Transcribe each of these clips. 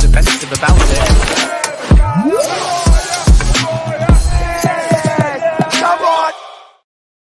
defensive about it.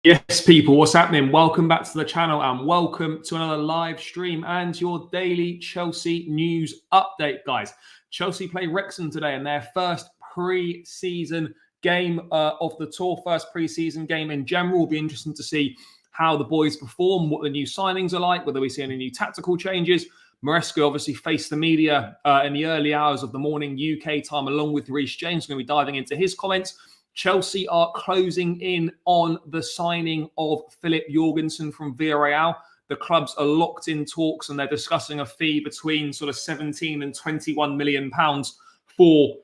Yes, people, what's happening? Welcome back to the channel and welcome to another live stream and your daily Chelsea news update, guys. Chelsea play Wrexham today in their first pre-season game of the tour, first pre-season game in general. Will be interesting to see how the boys perform, what the new signings are like, whether we see any new tactical changes. Maresca obviously faced the media in the early hours of the morning UK time, along with Reece James. We're going to be diving into his comments. Chelsea are closing in on the signing of Filip Jorgensen from Villarreal. The clubs are locked in talks and they're discussing a fee between sort of 17 and 21 million pounds for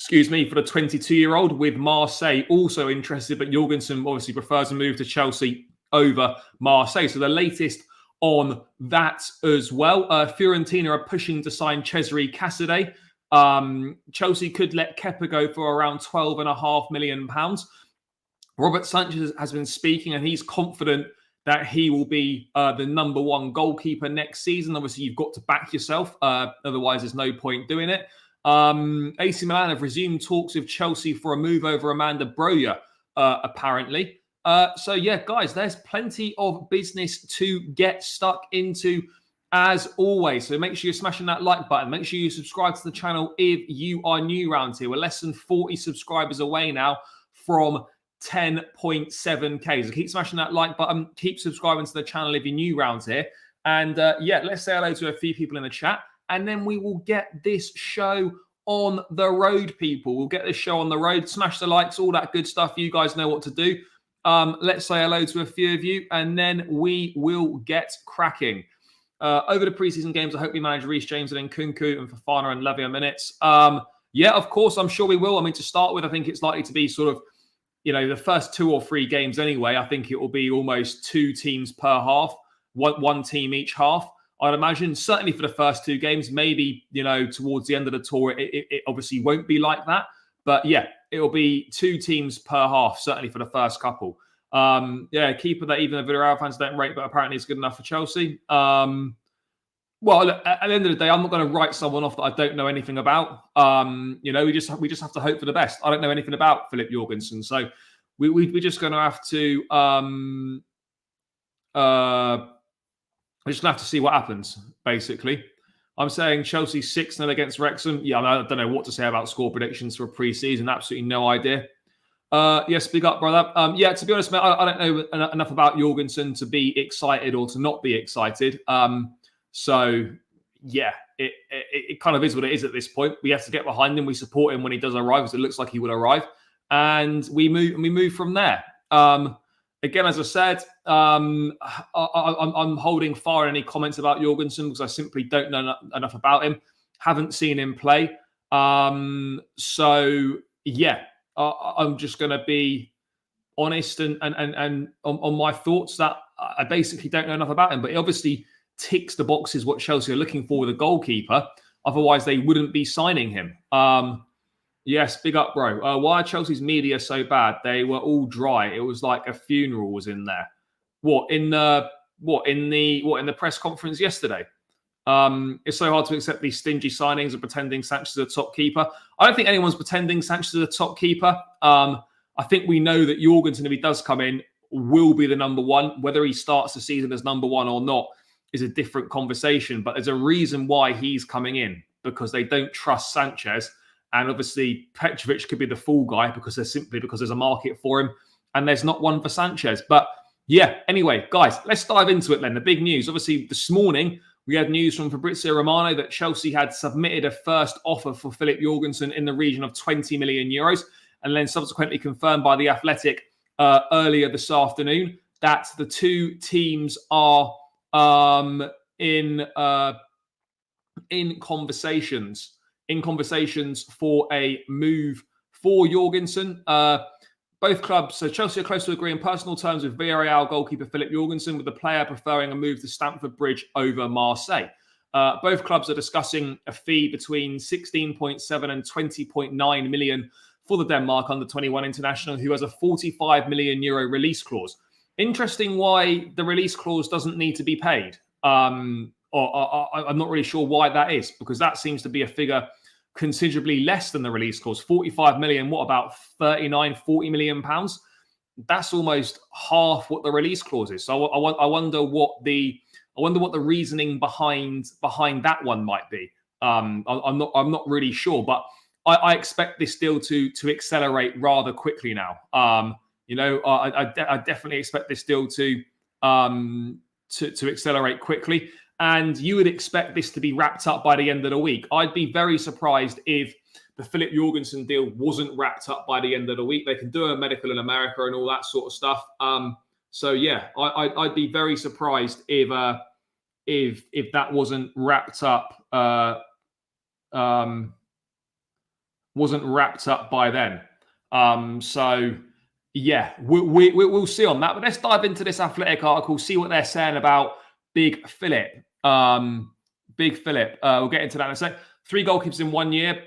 the 22-year-old, with Marseille also interested, but Jorgensen obviously prefers a move to Chelsea over Marseille. So the latest on that as well. Fiorentina are pushing to sign Cesare Casadei. Chelsea could let Kepa go for around £12.5 million. Robert Sanchez has been speaking and he's confident that he will be the number one goalkeeper next season. Obviously, you've got to back yourself. Otherwise, there's no point doing it. AC Milan have resumed talks with Chelsea for a move over Amanda Broja, apparently. So, yeah, guys, there's plenty of business to get stuck into as always. So make sure you're smashing that like button. Make sure you subscribe to the channel if you are new around here. We're less than 40 subscribers away now from 10.7k. So keep smashing that like button. Keep subscribing to the channel if you're new around here. And yeah, let's say hello to a few people in the chat. And then we will get this show on the road, people. We'll get this show on the road. Smash the likes, all that good stuff. You guys know what to do. Let's say hello to a few of you. And then we will get cracking. Over the preseason games, I hope we manage Reece James and Inkunku and Fofana and Levy minutes. Yeah, of course, I'm sure we will. I mean, to start with, I think it's likely to be sort of, you know, the first 2 or 3 games anyway. I think it will be almost 2 teams per half, one team each half. I'd imagine, certainly for the first 2 games. Maybe, you know, towards the end of the tour, it obviously won't be like that. But yeah, it will be 2 teams per half, certainly for the first couple. Yeah, keeper that even the Villarreal fans don't rate, but apparently it's good enough for Chelsea. Well, look, at the end of the day, I'm not going to write someone off that I don't know anything about. You know, we just have to hope for the best. I don't know anything about Filip Jorgensen, so we're just going to have to we're just going to have to see what happens. Basically, I'm saying Chelsea 6-0 against Wrexham. Yeah, I don't know what to say about score predictions for a pre-season. Absolutely no idea. Yes, big up, brother. Yeah, to be honest, mate, I don't know enough about Jorgensen to be excited or to not be excited. So, yeah, it kind of is what it is at this point. We have to get behind him. We support him when he does arrive, because it looks like he will arrive. And we move from there. Again, as I said, I'm holding fire on any comments about Jorgensen because I simply don't know enough about him. Haven't seen him play. So, yeah. I'm just going to be honest and on my thoughts that I basically don't know enough about him. But he obviously ticks the boxes what Chelsea are looking for with a goalkeeper. Otherwise, they wouldn't be signing him. Yes, big up, bro. Why are Chelsea's media so bad? They were all dry. It was like a funeral was in there. What in the press conference yesterday? It's so hard to accept these stingy signings and pretending Sanchez is a top keeper. I don't think anyone's pretending Sanchez is a top keeper. I think we know that Jorgensen, if he does come in, will be the number one. Whether he starts the season as number one or not is a different conversation. But there's a reason why he's coming in, because they don't trust Sanchez. And obviously, Petrovic could be the fool guy because there's a market for him. And there's not one for Sanchez. But yeah, anyway, guys, let's dive into it then. The big news. Obviously, this morning, we had news from Fabrizio Romano that Chelsea had submitted a first offer for Filip Jorgensen in the region of 20 million euros, and then subsequently confirmed by The Athletic earlier this afternoon that the 2 teams are in conversations for a move for Jorgensen. Both clubs, so Chelsea are close to agreeing personal terms with Villarreal goalkeeper Filip Jorgensen, with the player preferring a move to Stamford Bridge over Marseille. Both clubs are discussing a fee between 16.7 and 20.9 million for the Denmark under-21 international, who has a 45 million euro release clause. Interesting why the release clause doesn't need to be paid. I'm not really sure why that is, because that seems to be a figure considerably less than the release clause. 45 million, what about 39, 40 million pounds? That's almost half what the release clause is. So I wonder what the reasoning behind that one might be. I'm not really sure, but I expect this deal to accelerate rather quickly now. I definitely expect this deal to accelerate quickly, and you would expect this to be wrapped up by the end of the week. I'd be very surprised if the Filip Jorgensen deal wasn't wrapped up by the end of the week. They can do a medical in America and all that sort of stuff. So yeah, I'd be very surprised if that wasn't wrapped up. Wasn't wrapped up by then. So yeah, we'll see on that. But let's dive into this Athletic article, see what they're saying about Big Filip. Big Filip. We'll get into that in a sec. 3 goalkeepers in 1 year.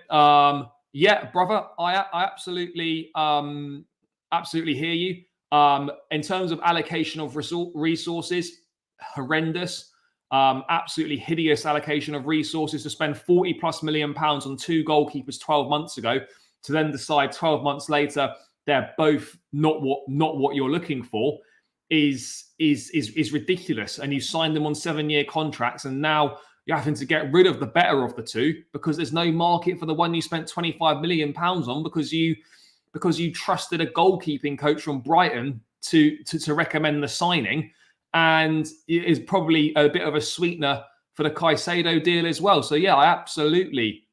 Yeah, brother, I absolutely hear you. In terms of allocation of resources, horrendous. Absolutely hideous allocation of resources to spend 40 plus million pounds on 2 goalkeepers 12 months ago, to then decide 12 months later they're both not what you're looking for is ridiculous. And you signed them on 7-year contracts, and now you're having to get rid of the better of the 2 because there's no market for the one you spent 25 million pounds on because you trusted a goalkeeping coach from Brighton to recommend the signing. And it is probably a bit of a sweetener for the Caicedo deal as well. So yeah, I absolutely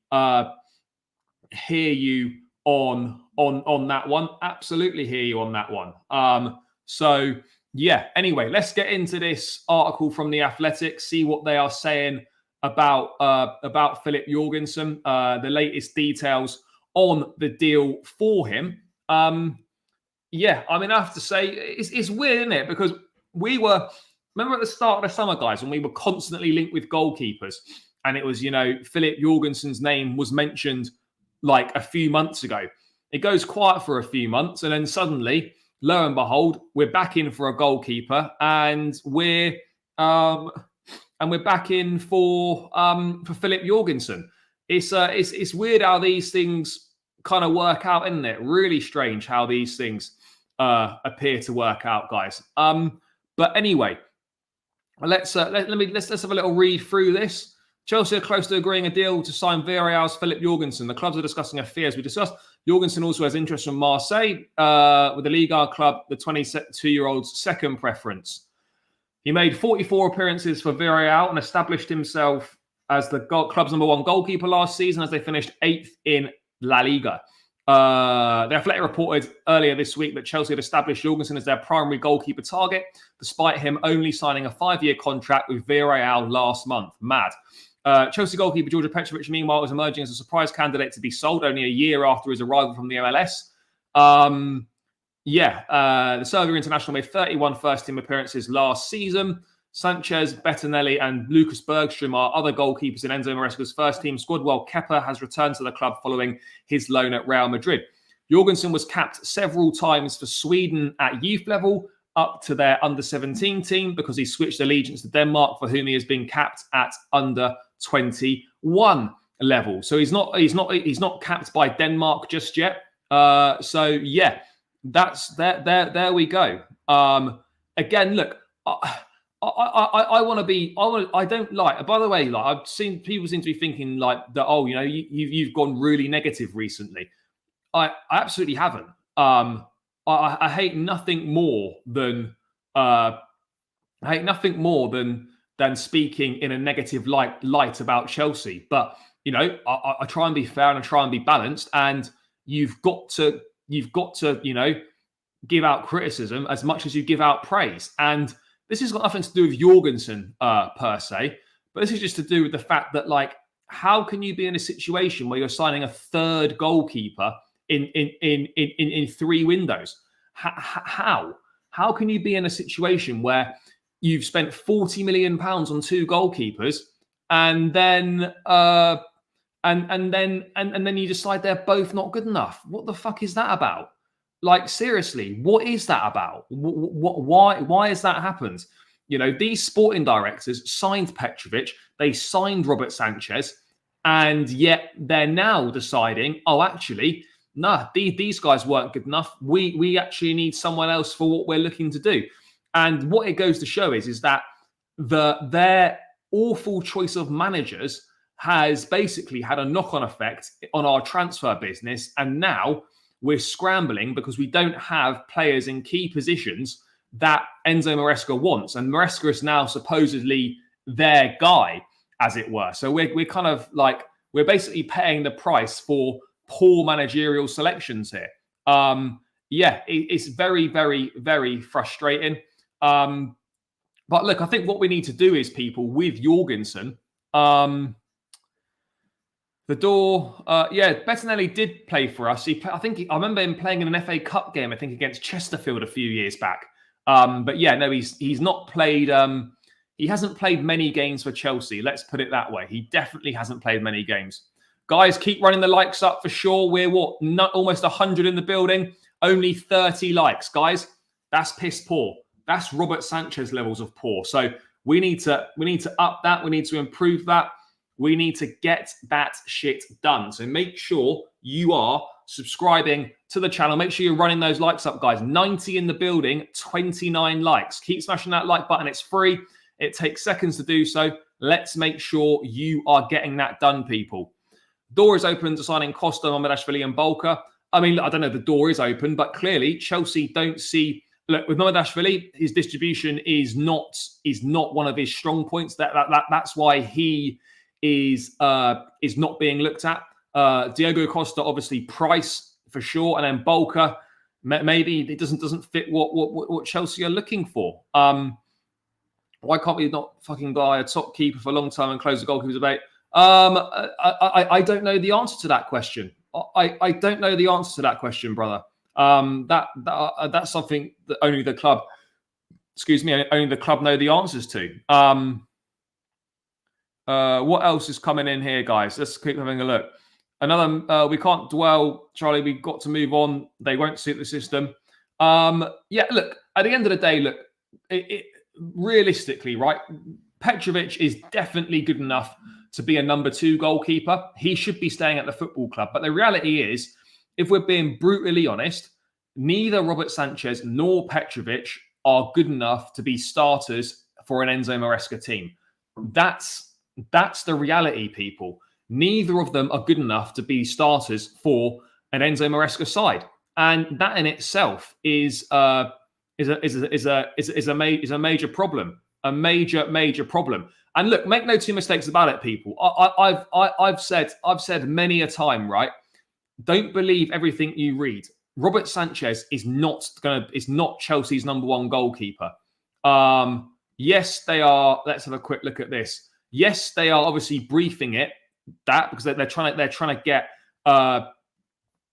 hear you on that one. Absolutely hear you on that one. So yeah, anyway, let's get into this article from The Athletic, see what they are saying about Filip Jorgensen, the latest details on the deal for him. Yeah, I mean, I have to say, it's weird, isn't it? Because remember at the start of the summer, guys, when we were constantly linked with goalkeepers, and it was, Filip Jorgensen's name was mentioned like a few months ago. It goes quiet for a few months, and then suddenly, lo and behold, we're back in for a goalkeeper, and we're back in for Filip Jorgensen. It's weird how these things kind of work out, isn't it? Really strange how these things appear to work out, guys. But anyway, let's have a little read through this. Chelsea are close to agreeing a deal to sign Villarreal's Filip Jorgensen. The clubs are discussing a fee, as we discussed. Jorgensen also has interest from Marseille, with the Liga club, the 22-year-old's second preference. He made 44 appearances for Villarreal and established himself as the club's number 1 goalkeeper last season, as they finished 8th in La Liga. The Athletic reported earlier this week that Chelsea had established Jorgensen as their primary goalkeeper target, despite him only signing a 5-year contract with Villarreal last month. Mad. Chelsea goalkeeper Georgia Petrovic, meanwhile, was emerging as a surprise candidate to be sold only a year after his arrival from the MLS. The Serbia international made 31 first-team appearances last season. Sanchez, Bettinelli, and Lucas Bergstrom are other goalkeepers in Enzo Maresca's first-team squad, while Kepa has returned to the club following his loan at Real Madrid. Jorgensen was capped several times for Sweden at youth level, up to their under-17 team, because he switched allegiance to Denmark, for whom he has been capped at under-21 level. So he's not capped by Denmark just yet. So yeah, that's there we go. Again, look, I don't like, by the way, like, I've seen people seem to be thinking like that, oh, you've gone really negative recently. I absolutely haven't. I hate nothing more than speaking in a negative light about Chelsea. But I try and be fair and I try and be balanced. And you've got to give out criticism as much as you give out praise. And this has got nothing to do with Jorgensen per se, but this is just to do with the fact that, like, how can you be in a situation where you're signing a 3rd goalkeeper in 3 windows? How can you be in a situation where you've spent 40 million pounds on 2 goalkeepers and then you decide they're both not good enough? What the fuck is that about? Like, seriously, what is that about? Why has that happened? You know, these sporting directors signed Petrovic, they signed Robert Sanchez, and yet they're now deciding, oh, actually, no, these guys weren't good enough. We actually need someone else for what we're looking to do. And what it goes to show is that their awful choice of managers has basically had a knock-on effect on our transfer business. And now we're scrambling because we don't have players in key positions that Enzo Maresca wants. And Maresca is now supposedly their guy, as it were. So we're kind of like, we're basically paying the price for poor managerial selections here. It's very, very, very frustrating. But look, I think what we need to do is, people, with Jorgensen, the door, Bettinelli did play for us. I remember him playing in an FA Cup game, I think against Chesterfield a few years back. But yeah, no, he's not played. He hasn't played many games for Chelsea. Let's put it that way. He definitely hasn't played many games. Guys, keep running the likes up for sure. We're almost 100 in the building. Only 30 likes, guys. That's piss poor. That's Robert Sanchez levels of poor. So we need to up that. We need to improve that. We need to get that shit done. So make sure you are subscribing to the channel. Make sure you're running those likes up, guys. 90 in the building, 29 likes. Keep smashing that like button. It's free. It takes seconds to do so. Let's make sure you are getting that done, people. Door is open to signing Costa, Mamardashvili and Bolka. I mean, I don't know if the door is open, but clearly Chelsea don't see... Look, with Mamardashvili, his distribution is not one of his strong points. That's why he is not being looked at. Diego Costa, obviously, price for sure, and then Bolka, maybe it doesn't fit what Chelsea are looking for. Why can't we not fucking buy a top keeper for a long time and close the goalkeeper debate? I don't know the answer to that question. I don't know the answer to that question, brother. That's something that only the club, only the club know the answers to. What else is coming in here, guys? Let's keep having a look. Another, we can't dwell, Charlie. We've got to move on. They won't suit the system. Look, at the end of the day, look, realistically, right? Petrovic is definitely good enough to be a number 2 goalkeeper. He should be staying at the football club. But the reality is, if we're being brutally honest, neither Robert Sanchez nor Petrovic are good enough to be starters for an Enzo Maresca team. That's the reality, people. Neither of them are good enough to be starters for an Enzo Maresca side, and that in itself is a major problem. A major problem. And look, make no two mistakes about it, people. I've said many a time, right? Don't believe everything you read. Robert Sanchez is not Chelsea's number 1 goalkeeper. Yes, they are. Let's have a quick look at this. Yes, they are obviously briefing it because they're trying to get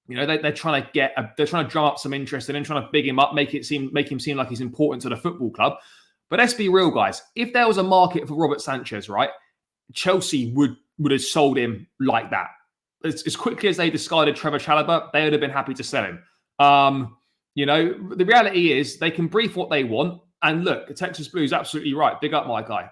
they're trying to drum up some interest in him, trying to big him up, make him seem like he's important to the football club. But let's be real, guys. If there was a market for Robert Sanchez, right, Chelsea would have sold him like that. As quickly as they discarded Trevor Chalobah, they would have been happy to sell him. The reality is they can brief what they want. And look, the Texas Blue is absolutely right. Big up, my guy.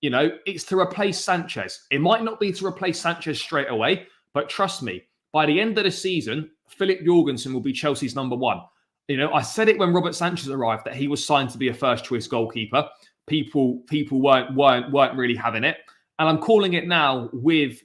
It's to replace Sanchez. It might not be to replace Sanchez straight away, but trust me, by the end of the season, Filip Jorgensen will be Chelsea's number 1. I said it when Robert Sanchez arrived that he was signed to be a first choice goalkeeper. People weren't really having it, and I'm calling it now with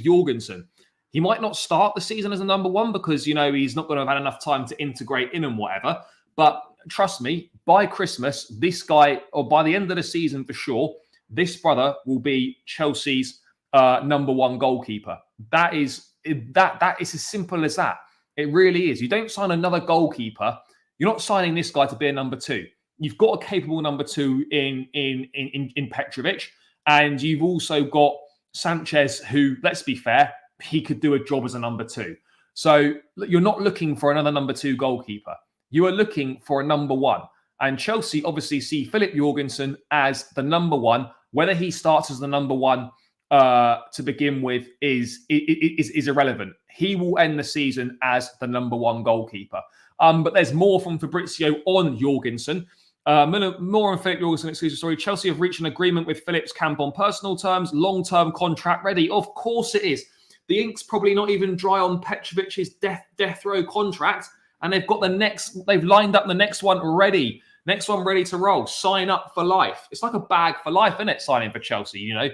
Jorgensen. He might not start the season as a number 1 because he's not going to have had enough time to integrate in and whatever. But trust me, by Christmas, this guy, or by the end of the season for sure, this brother will be Chelsea's number 1 goalkeeper. That is as simple as that. It really is. You don't sign another goalkeeper. You're not signing this guy to be a number 2. You've got a capable number 2 in Petrovic, and you've also got Sanchez, who, let's be fair, he could do a job as a number 2. So you're not looking for another number 2 goalkeeper. You are looking for a number 1. And Chelsea obviously see Filip Jorgensen as the number 1. Whether he starts as the number 1 to begin with is irrelevant. He will end the season as the number 1 goalkeeper. But there's more from Fabrizio on Jorgensen. More on Filip Jorgensen exclusive story. Chelsea have reached an agreement with Filip's camp on personal terms. Long-term contract ready. Of course it is. The ink's probably not even dry on Petrovic's death row contract, and they've got they've lined up the next one ready. Next one ready to roll. Sign up for life. It's like a bag for life, isn't it? Signing for Chelsea, you know,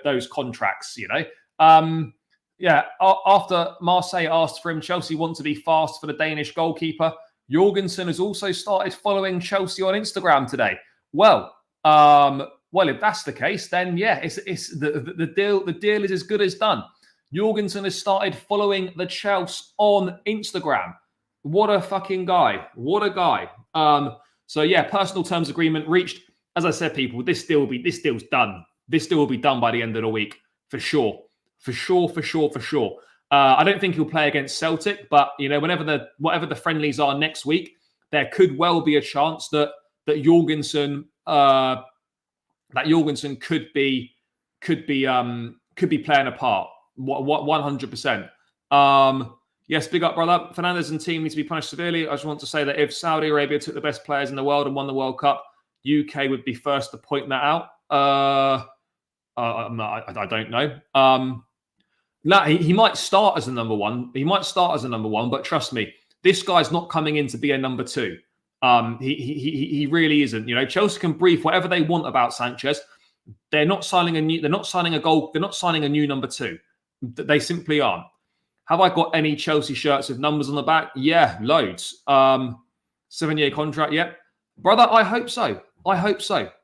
those contracts, you know. After Marseille asked for him, Chelsea want to be fast for the Danish goalkeeper. Jorgensen has also started following Chelsea on Instagram today. Well, if that's the case, then yeah, it's the deal. The deal is as good as done. Jorgensen has started following the Chelsea on Instagram. What a fucking guy! What a guy! So yeah, personal terms agreement reached. As I said, people, this deal's done. This deal will be done by the end of the week for sure. For sure. I don't think he'll play against Celtic, but you know, whatever the friendlies are next week, there could well be a chance that Jorgensen could be playing a part. 100%. Yes, big up, brother. Fernandes and team need to be punished severely. I just want to say that if Saudi Arabia took the best players in the world and won the World Cup, UK would be first to point that out. I don't know. No, he might start as a number one. But trust me, this guy's not coming in to be a number two. He really isn't. You know, Chelsea can brief whatever they want about Sanchez. They're not signing a new number two. They simply aren't. Have I got any Chelsea shirts with numbers on the back? Yeah, loads. 7-year contract, yeah. Brother, I hope so.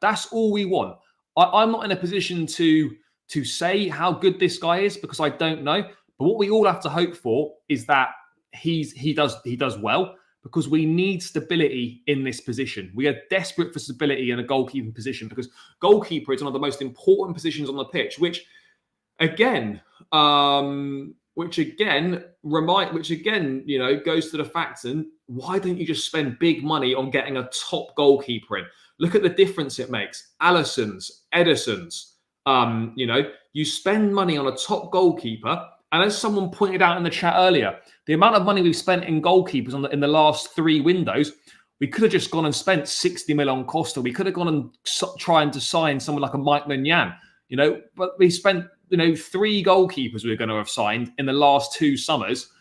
That's all we want. I'm not in a position to say how good this guy is because I don't know. But what we all have to hope for is that he does well, because we need stability in this position. We are desperate for stability in a goalkeeping position because goalkeeper is one of the most important positions on the pitch, which again, you know, goes to the fact, and why don't you just spend big money on getting a top goalkeeper in? Look at the difference it makes. Alisson's, Ederson's, you know, you spend money on a top goalkeeper. And as someone pointed out in the chat earlier, the amount of money we've spent in goalkeepers in the last 3 windows, we could have just gone and spent 60 mil on Costa. We could have gone and trying to sign someone like a Mike Maignan, you know, but we spent, you know, 3 goalkeepers we were going to have signed in the last 2 summers.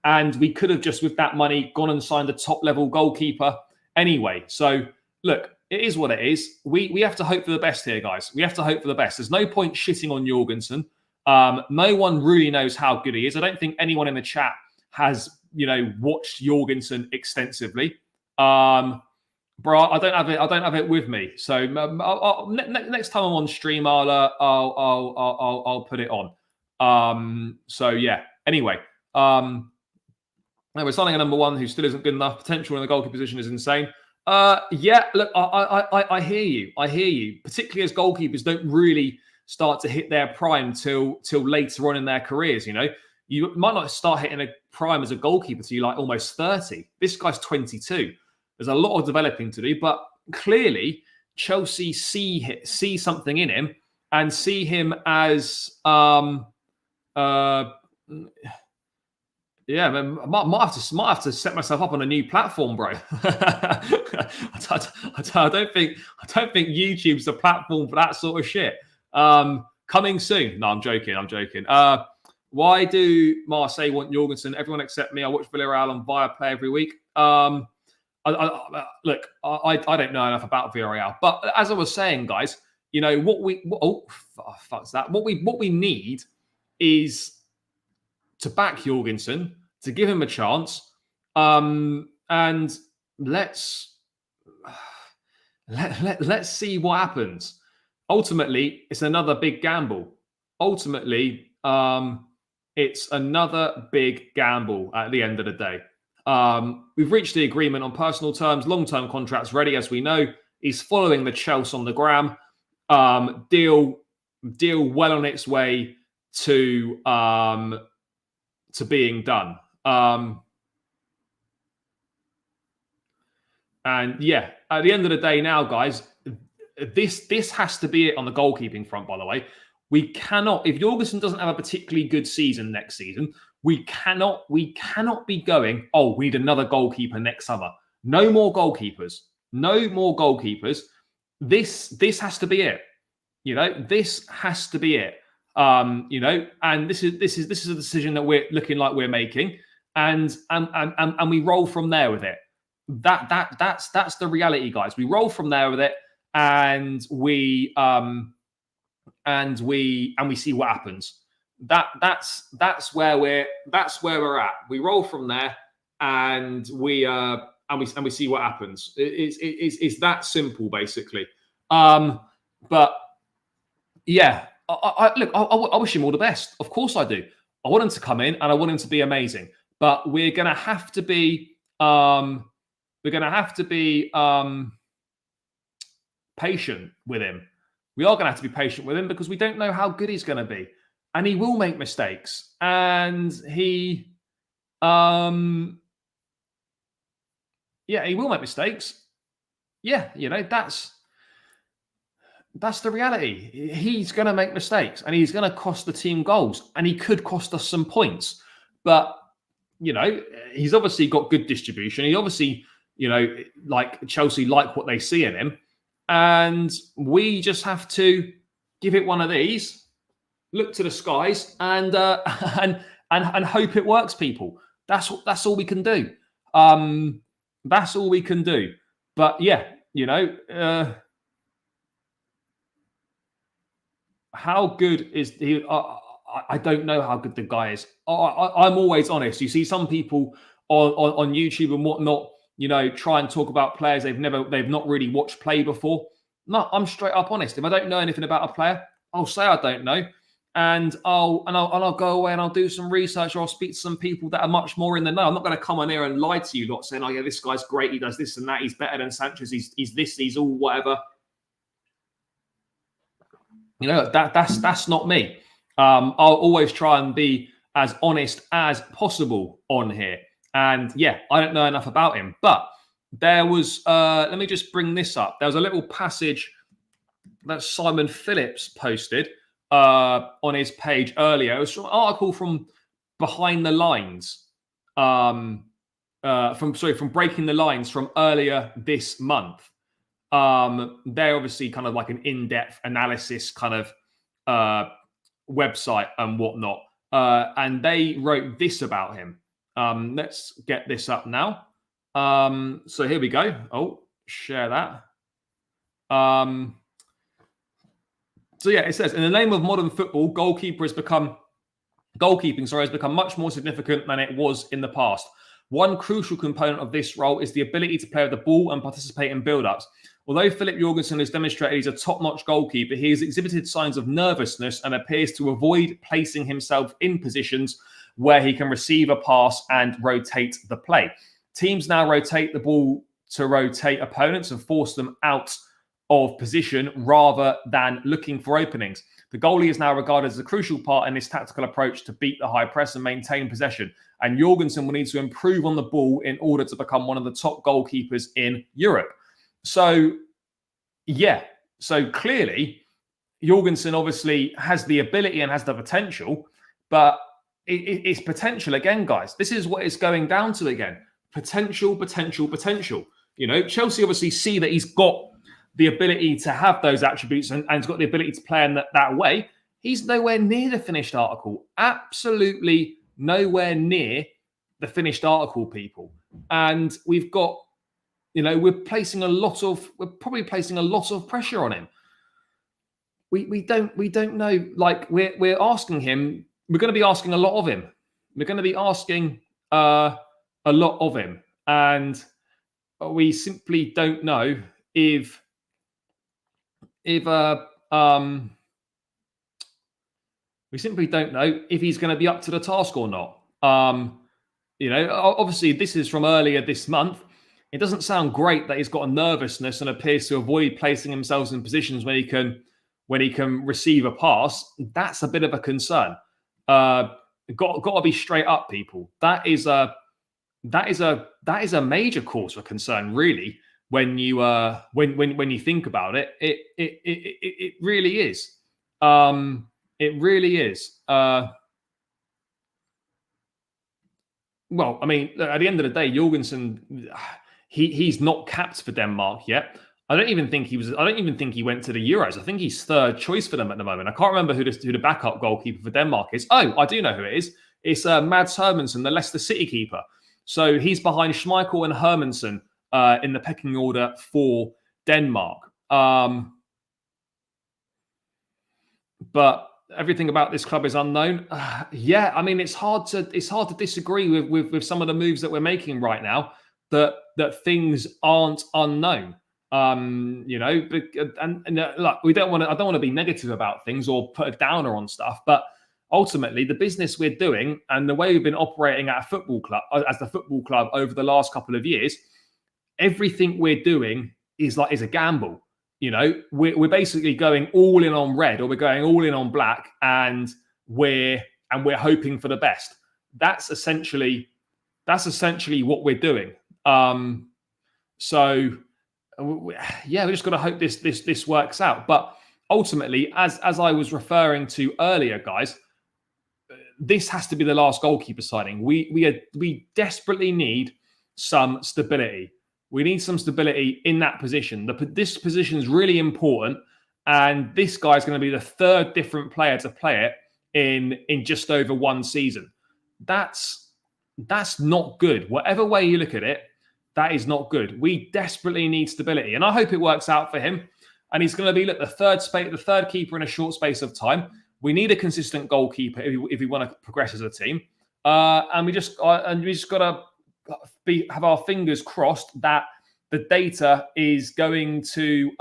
And we could have just, with that money, gone and signed a top level goalkeeper anyway. So look, it is what it is. We have to hope for the best here, guys. We have to hope for the best. There's no point shitting on Jorgensen. No one really knows how good he is. I don't think anyone in the chat has, you know, watched Jorgensen extensively. Bro, I don't have it with me. So next time I'm on stream, I'll put it on. So yeah. Anyway, we're signing a number one who still isn't good enough. Potential in the goalkeeper position is insane. Yeah. Look, I hear you. Particularly as goalkeepers don't really start to hit their prime till later on in their careers. You know, you might not start hitting a prime as a goalkeeper till you're like almost 30. This guy's 22. There's a lot of developing to do, but clearly Chelsea see something in him and see him as yeah, man, I might have to set myself up on a new platform, bro. I don't think YouTube's the platform for that sort of shit. Coming soon. No, I'm joking. Why do Marseille want Jorgensen? Everyone except me. I watch Villarreal on Viaplay every week. Look, I don't know enough about Villarreal, but as I was saying, guys, you know what we need is to back Jorgensen, to give him a chance, and let's see what happens. Ultimately, it's another big gamble. It's another big gamble at the end of the day. We've reached the agreement on personal terms, long-term contracts ready, as we know. He's following the Chelsea on the gram. Deal well on its way to being done. And yeah, at the end of the day now, guys, this has to be it on the goalkeeping front, by the way. We cannot, if Jorgensen doesn't have a particularly good season next season, we cannot be going, oh, we need another goalkeeper next summer. No more goalkeepers. No more goalkeepers. This has to be it. This has to be it. And this is a decision that we're looking like we're making, and we roll from there with it. That's the reality, guys. We roll from there with it, and we see what happens. That's where we're at. We roll from there, and we see what happens. It's that simple, basically. But yeah, I wish him all the best. Of course I do. I want him to come in, and I want him to be amazing. But we're gonna have to be patient with him. We are going to have to be patient with him because we don't know how good he's going to be, and he will make mistakes. And he will make mistakes. Yeah, that's the reality. He's going to make mistakes, and he's going to cost the team goals, and he could cost us some points. But he's obviously got good distribution. He obviously, like Chelsea, like what they see in him. And we just have to give it one of these, look to the skies, and hope it works, people. That's all we can do. That's all we can do. But yeah, how good is he? I don't know how good the guy is. I'm always honest. You see some people on YouTube and whatnot, try and talk about players they've not really watched play before. No, I'm straight up honest. If I don't know anything about a player, I'll say I don't know, and I'll go away and I'll do some research, or I'll speak to some people that are much more in the know. I'm not going to come on here and lie to you lot saying, oh yeah, this guy's great, he does this and that, he's better than Sanchez, he's this, he's all whatever. That's not me. I'll always try and be as honest as possible on here. And yeah, I don't know enough about him. But there was, let me just bring this up. There was a little passage that Simon Phillips posted on his page earlier. It was from an article from Behind the Lines, from Breaking the Lines from earlier this month. They're obviously kind of like an in-depth analysis kind of website and whatnot. And they wrote this about him. Let's get this up now. So here we go. Oh, share that. So yeah, it says, in the name of modern football, goalkeeping has become much more significant than it was in the past. One crucial component of this role is the ability to play with the ball and participate in build-ups. Although Filip Jorgensen has demonstrated he's a top-notch goalkeeper, he has exhibited signs of nervousness and appears to avoid placing himself in positions where he can receive a pass and rotate the play. Teams now rotate the ball to rotate opponents and force them out of position rather than looking for openings. The goalie is now regarded as a crucial part in this tactical approach to beat the high press and maintain possession. And Jorgensen will need to improve on the ball in order to become one of the top goalkeepers in Europe. So, yeah. So clearly, Jorgensen obviously has the ability and has the potential, but it's potential again, guys. This is what it's going down to again. Potential. Chelsea obviously see that he's got the ability to have those attributes and he's got the ability to play in that way. He's nowhere near the finished article. Absolutely nowhere near the finished article, people. And we've got, we're probably placing a lot of pressure on him. We don't know. Like we're asking him. We're going to be asking a lot of him. We're going to be asking a lot of him, and we simply don't know if he's going to be up to the task or not. Obviously this is from earlier this month. It doesn't sound great that he's got a nervousness and appears to avoid placing himself in positions when he can receive a pass. That's a bit of a concern. Got to be straight up, people. That is a major cause for concern, really. When you think about it, it really is. It really is. Well, I mean, at the end of the day, Jorgensen, he's not capped for Denmark yet. I don't even think he went to the Euros. I think he's third choice for them at the moment. I can't remember who the backup goalkeeper for Denmark is. Oh, I do know who it is. It's Mads Hermansen, the Leicester City keeper. So he's behind Schmeichel and Hermansen in the pecking order for Denmark. But everything about this club is unknown. Yeah, I mean, it's hard to disagree with some of the moves that we're making right now. That things aren't unknown. Look, I don't want to be negative about things or put a downer on stuff, but ultimately the business we're doing and the way we've been operating at a football club as the football club over the last couple of years, everything we're doing is a gamble. We're basically going all in on red or we're going all in on black, and we're hoping for the best. That's essentially what we're doing. So yeah, we just got to hope this works out. But ultimately, as I was referring to earlier, guys, this has to be the last goalkeeper signing. We desperately need some stability. We need some stability in that position. This position is really important, and this guy's going to be the third different player to play it in just over one season. That's not good. Whatever way you look at it, that is not good. We desperately need stability, and I hope it works out for him. And he's going to be the third keeper in a short space of time. We need a consistent goalkeeper if we want to progress as a team, and we just got to have our fingers crossed that the data is going to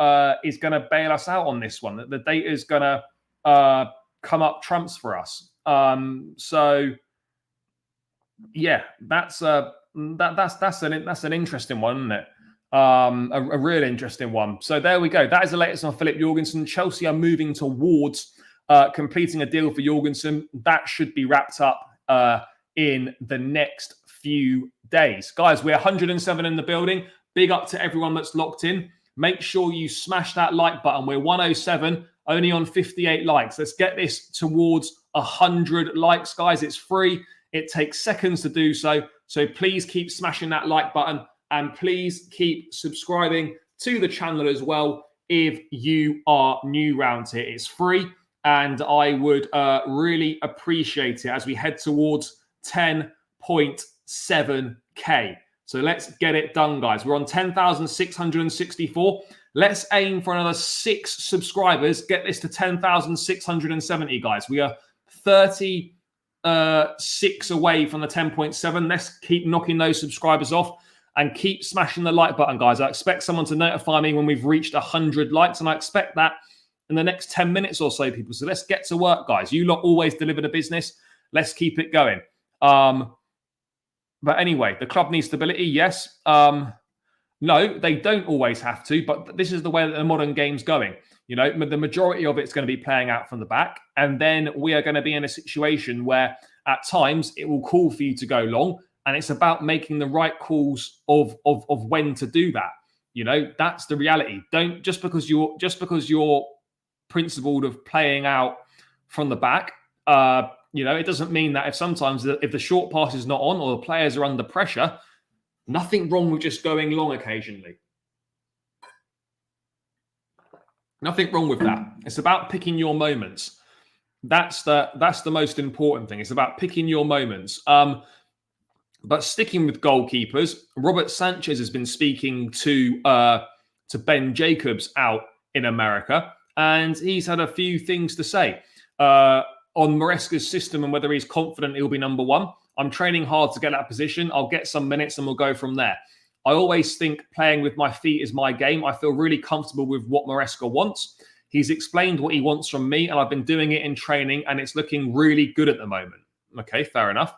bail us out on this one. That the data is going to come up trumps for us. So yeah, that's an interesting one, isn't it? A real interesting one. So there we go. That is the latest on Filip Jorgensen. Chelsea are moving towards completing a deal for Jorgensen. That should be wrapped up in the next few days. Guys, we're 107 in the building. Big up to everyone that's locked in. Make sure you smash that like button. We're 107, only on 58 likes. Let's get this towards 100 likes, guys. It's free. It takes seconds to do so. So please keep smashing that like button, and please keep subscribing to the channel as well if you are new around here. It's free, and I would really appreciate it as we head towards 10.7K. So let's get it done, guys. We're on 10,664. Let's aim for another 6 subscribers. Get this to 10,670, guys. We are 36 away from the 10.7. Let's keep knocking those subscribers off and keep smashing the like button, guys. I expect someone to notify me when we've reached 100 likes, and I expect that in the next 10 minutes or so, people. So let's get to work, guys. You lot always deliver the business. Let's keep it going. But anyway, the club needs stability, yes. No, they don't always have to, but this is the way that the modern game's going. The majority of it's going to be playing out from the back, and then we are going to be in a situation where at times it will call for you to go long, and it's about making the right calls of when to do that. That's the reality. Don't just because you're principled of playing out from the back. It doesn't mean that if the short pass is not on or the players are under pressure, nothing wrong with just going long occasionally. Nothing wrong with that. It's about picking your moments. That's the most important thing. It's about picking your moments. But sticking with goalkeepers, Robert Sanchez has been speaking to Ben Jacobs out in America, and he's had a few things to say on Maresca's system and whether he's confident he'll be number one. I'm training hard to get that position. I'll get some minutes and we'll go from there. I always think playing with my feet is my game. I feel really comfortable with what Maresca wants. He's explained what he wants from me, and I've been doing it in training, and it's looking really good at the moment. Okay, fair enough.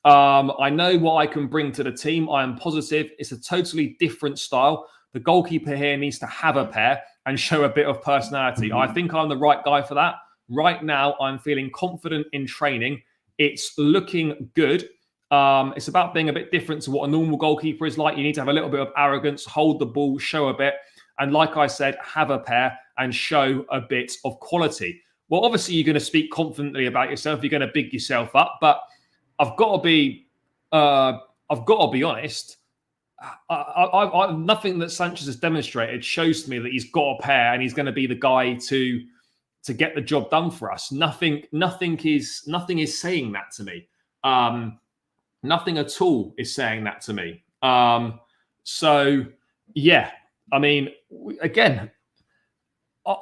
I know what I can bring to the team. I am positive. It's a totally different style. The goalkeeper here needs to have a pair and show a bit of personality. I think I'm the right guy for that. Right now, I'm feeling confident in training. It's looking good. It's about being a bit different to what a normal goalkeeper is like. You need to have a little bit of arrogance, hold the ball, show a bit. And like I said, have a pair and show a bit of quality. Well, obviously, you're going to speak confidently about yourself. You're going to big yourself up. But I've got to be honest. nothing that Sanchez has demonstrated shows to me that he's got a pair and he's going to be the guy to get the job done for us. Nothing is saying that to me. Nothing at all is saying that to me. So yeah, I mean, again,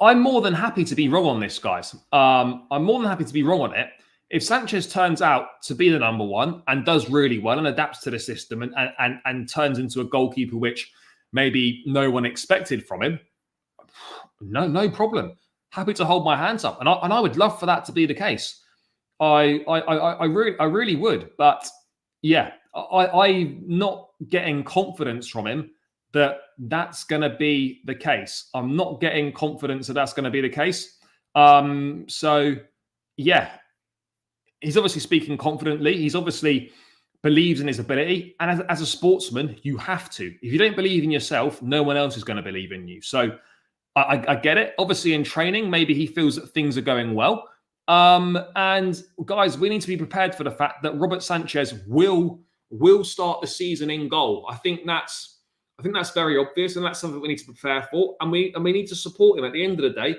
I'm more than happy to be wrong on this, guys. I'm more than happy to be wrong on it. If Sanchez turns out to be the number one and does really well and adapts to the system and turns into a goalkeeper which maybe no one expected from him, no problem. Happy to hold my hands up, and I would love for that to be the case. I really would, but yeah, I'm not getting confidence from him that that's going to be the case. I'm not getting confidence that that's going to be the case. So yeah, he's obviously speaking confidently. He's obviously believes in his ability, and as a sportsman, you have to. If you don't believe in yourself, no one else is going to believe in you. So I get it. Obviously, in training, maybe he feels that things are going well. And guys, we need to be prepared for the fact that Robert Sanchez will start the season in goal. I think that's very obvious, and that's something we need to prepare for. And we need to support him. At the end of the day,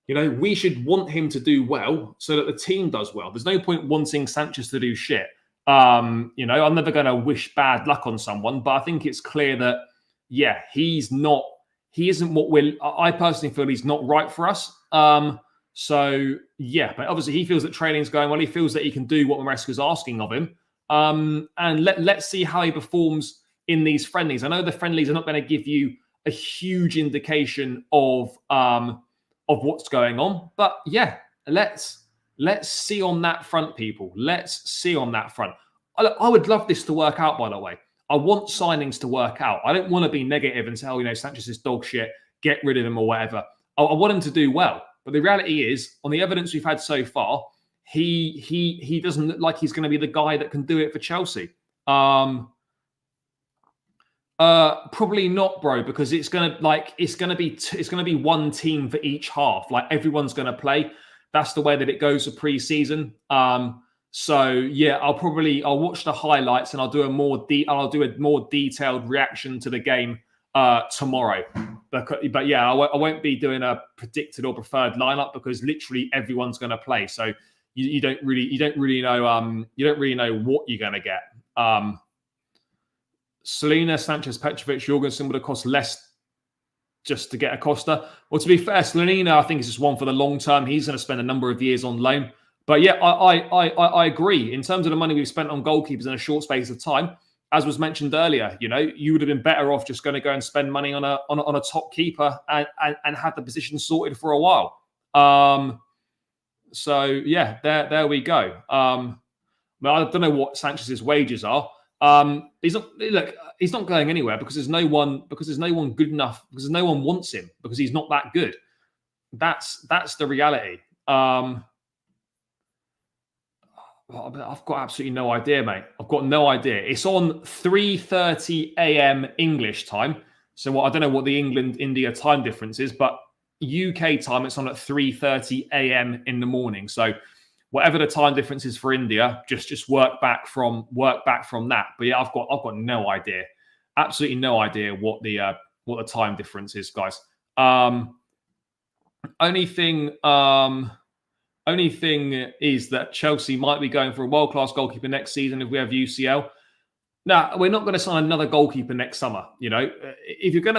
you know, we should want him to do well so that the team does well. There's no point wanting Sanchez to do shit. You know, I'm never going to wish bad luck on someone, but I think it's clear that, yeah, he isn't what I personally feel he's not right for us. So yeah, but obviously he feels that training's going well. He feels that he can do what Maresca is asking of him. And let's see how he performs in these friendlies. I know the friendlies are not going to give you a huge indication of what's going on, but yeah, let's see on that front, people. Let's see on that front. I would love this to work out, by the way. I want signings to work out. I don't want to be negative and say, oh, you know, Sanchez is dog shit, get rid of him or whatever. I want him to do well. But the reality is, on the evidence we've had so far, he doesn't look like he's going to be the guy that can do it for Chelsea. Probably not, bro, because it's going to be one team for each half. Like everyone's going to play. That's the way that it goes for pre-season. So yeah, I'll watch the highlights and I'll do a more detailed reaction to the game tomorrow. But yeah, I won't be doing a predicted or preferred lineup because literally everyone's going to play. So you don't really know what you're going to get. Selena, Sanchez, Petrovic, Jorgensen would have cost less just to get Acosta. Well, to be fair, Selena, I think is just one for the long term. He's going to spend a number of years on loan. But yeah, I agree. In terms of the money we've spent on goalkeepers in a short space of time, as was mentioned earlier, you know, you would have been better off just going to go and spend money on a top keeper and have the position sorted for a while. So yeah, there we go. Well, I don't know what Sanchez's wages are. He's not going anywhere because there's no one good enough, because no one wants him, because he's not that good. That's the reality. I've got absolutely no idea, mate. I've got no idea. It's on 3:30 a.m. English time. So I don't know what the England-India time difference is, but UK time, it's on at 3:30 a.m. in the morning. So whatever the time difference is for India, just work back from that. But yeah, I've got no idea. Absolutely no idea what the time difference is, guys. Only thing is that Chelsea might be going for a world-class goalkeeper next season if we have UCL. Now, we're not going to sign another goalkeeper next summer. You know, if you're going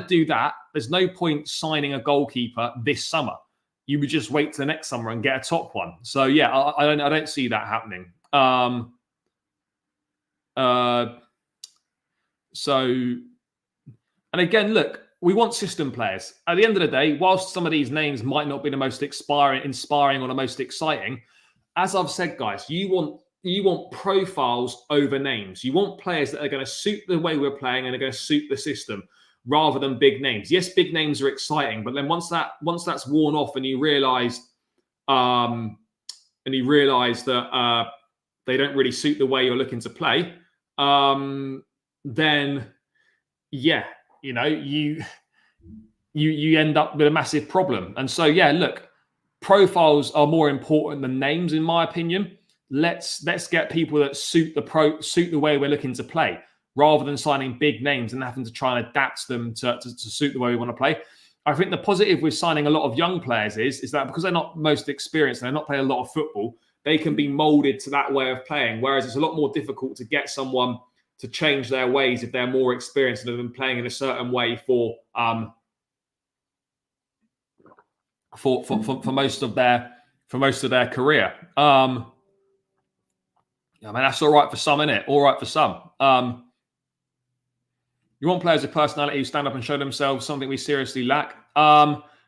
to do that, there's no point signing a goalkeeper this summer. You would just wait till the next summer and get a top one. So yeah, I don't see that happening. And again, look, we want system players. At the end of the day, whilst some of these names might not be the most inspiring or the most exciting, as I've said, guys, you want profiles over names. You want players that are going to suit the way we're playing and are going to suit the system, rather than big names. Yes, big names are exciting, but then once that's worn off and you realise that they don't really suit the way you're looking to play, then yeah, you know, you end up with a massive problem. And so yeah, look, profiles are more important than names, in my opinion. Let's get people that suit the way we're looking to play. rather than signing big names and having to try and adapt them to suit the way we want to play. I think the positive with signing a lot of young players is that because they're not most experienced and they're not playing a lot of football, they can be molded to that way of playing. Whereas it's a lot more difficult to get someone to change their ways if they're more experienced and have been playing in a certain way for most of their career. I mean, that's all right for some, isn't it? All right for some. You want players with personality who stand up and show themselves, something we seriously lack.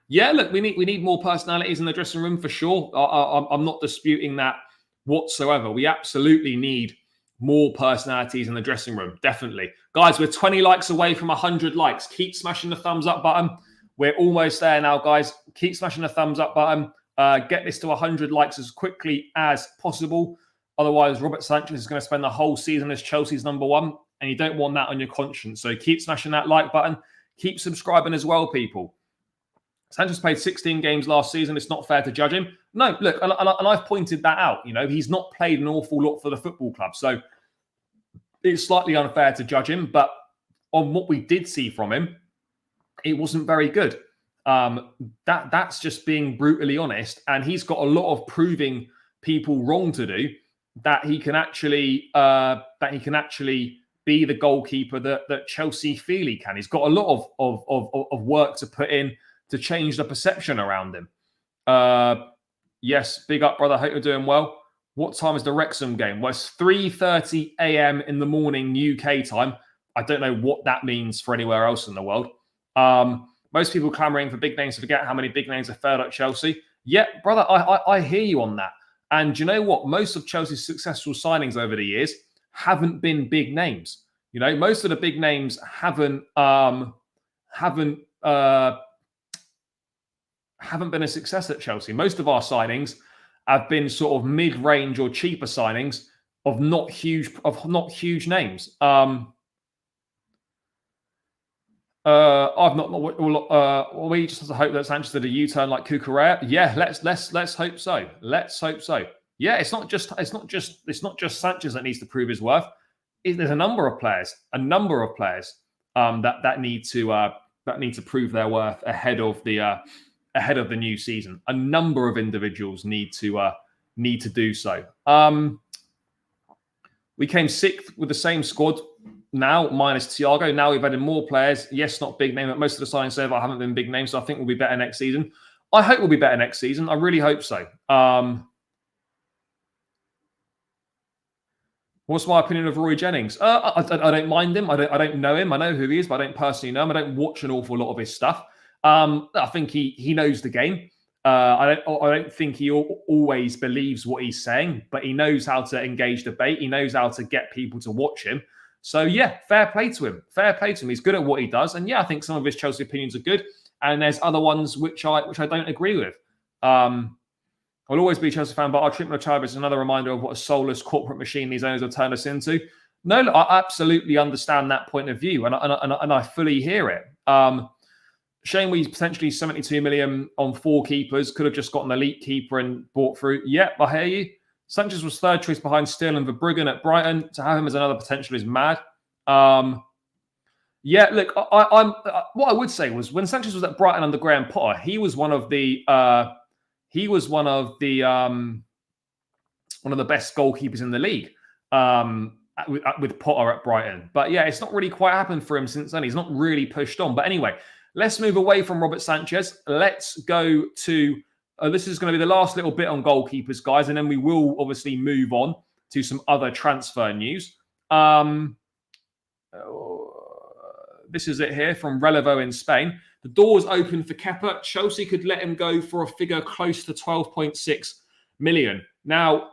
Yeah, look, we need more personalities in the dressing room for sure. I'm not disputing that whatsoever. We absolutely need more personalities in the dressing room, definitely. Guys, we're 20 likes away from 100 likes. Keep smashing the thumbs up button. We're almost there now, guys. Keep smashing the thumbs up button. Get this to 100 likes as quickly as possible. Otherwise, Robert Sanchez is going to spend the whole season as Chelsea's number one, and you don't want that on your conscience. So keep smashing that like button. Keep subscribing as well, people. Sanchez played 16 games last season. It's not fair to judge him. No, look, and I've pointed that out. You know, he's not played an awful lot for the football club. So it's slightly unfair to judge him. But on what we did see from him, it wasn't very good. That's just being brutally honest. And he's got a lot of proving people wrong to do, that he can actually be the goalkeeper that Chelsea feel he can. He's got a lot of work to put in to change the perception around him. Yes, big up, brother. Hope you're doing well. What time is the Wrexham game? Well, it's 3:30 a.m. in the morning UK time. I don't know what that means for anywhere else in the world. Most people clamoring for big names. Forget how many big names have failed at Chelsea. Yeah, brother, I hear you on that. And do you know what? Most of Chelsea's successful signings over the years haven't been big names. You know, most of the big names haven't been a success at Chelsea. Most of our signings have been sort of mid-range or cheaper signings of not huge names. We just have to hope that Sanchez did a U-turn like Cucurella. Yeah, let's hope so. Let's hope so. Yeah, it's not just Sanchez that needs to prove his worth. There's a number of players that need to prove their worth ahead of the new season. A number of individuals need to do so. We came sixth with the same squad now, minus Thiago. Now we've added more players. Yes, not big name, but most of the signings so far haven't been big names, so I think we'll be better next season. I hope we'll be better next season. I really hope so. What's my opinion of Roy Jennings? I don't mind him. I don't know him. I know who he is, but I don't personally know him. I don't watch an awful lot of his stuff. I think he knows the game. I don't think he always believes what he's saying, but he knows how to engage debate. He knows how to get people to watch him. So yeah, fair play to him. Fair play to him. He's good at what he does, and yeah, I think some of his Chelsea opinions are good. And there's other ones which I don't agree with. I'll always be a Chelsea fan, but our treatment of Chavez is another reminder of what a soulless corporate machine these owners have turned us into. No, look, I absolutely understand that point of view, and I fully hear it. Shame we potentially 72 million on 4 keepers. Could have just got an elite keeper and bought through. Yep, I hear you. Sanchez was third choice behind Steele and Verbruggen at Brighton. To have him as another potential is mad. Yeah, look, I'm. What I would say was when Sanchez was at Brighton under Graham Potter, he was one of the best goalkeepers in the league with Potter at Brighton. But yeah, it's not really quite happened for him since then. He's not really pushed on. But anyway, let's move away from Robert Sanchez. Let's go to, this is going to be the last little bit on goalkeepers, guys, and then we will obviously move on to some other transfer news. This is it here from Relevo in Spain. The door's open for Kepa. Chelsea could let him go for a figure close to 12.6 million. Now,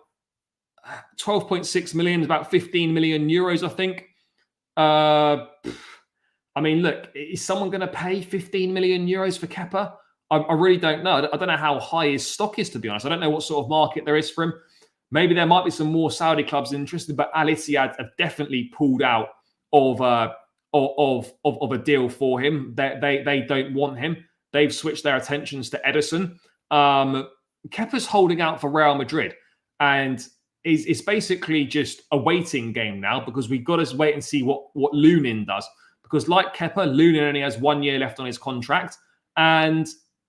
12.6 million is about 15 million euros, I think. I mean, look, is someone going to pay 15 million euros for Kepa? I really don't know. I don't know how high his stock is, to be honest. I don't know what sort of market there is for him. Maybe there might be some more Saudi clubs interested, but Al Ittihad have definitely pulled out of a deal for him. They don't want him. They've switched their attentions to Ederson. Kepa's holding out for Real Madrid, and it's basically just a waiting game now, because we've got to wait and see what Lunin does. Because like Kepa, Lunin only has 1 year left on his contract, and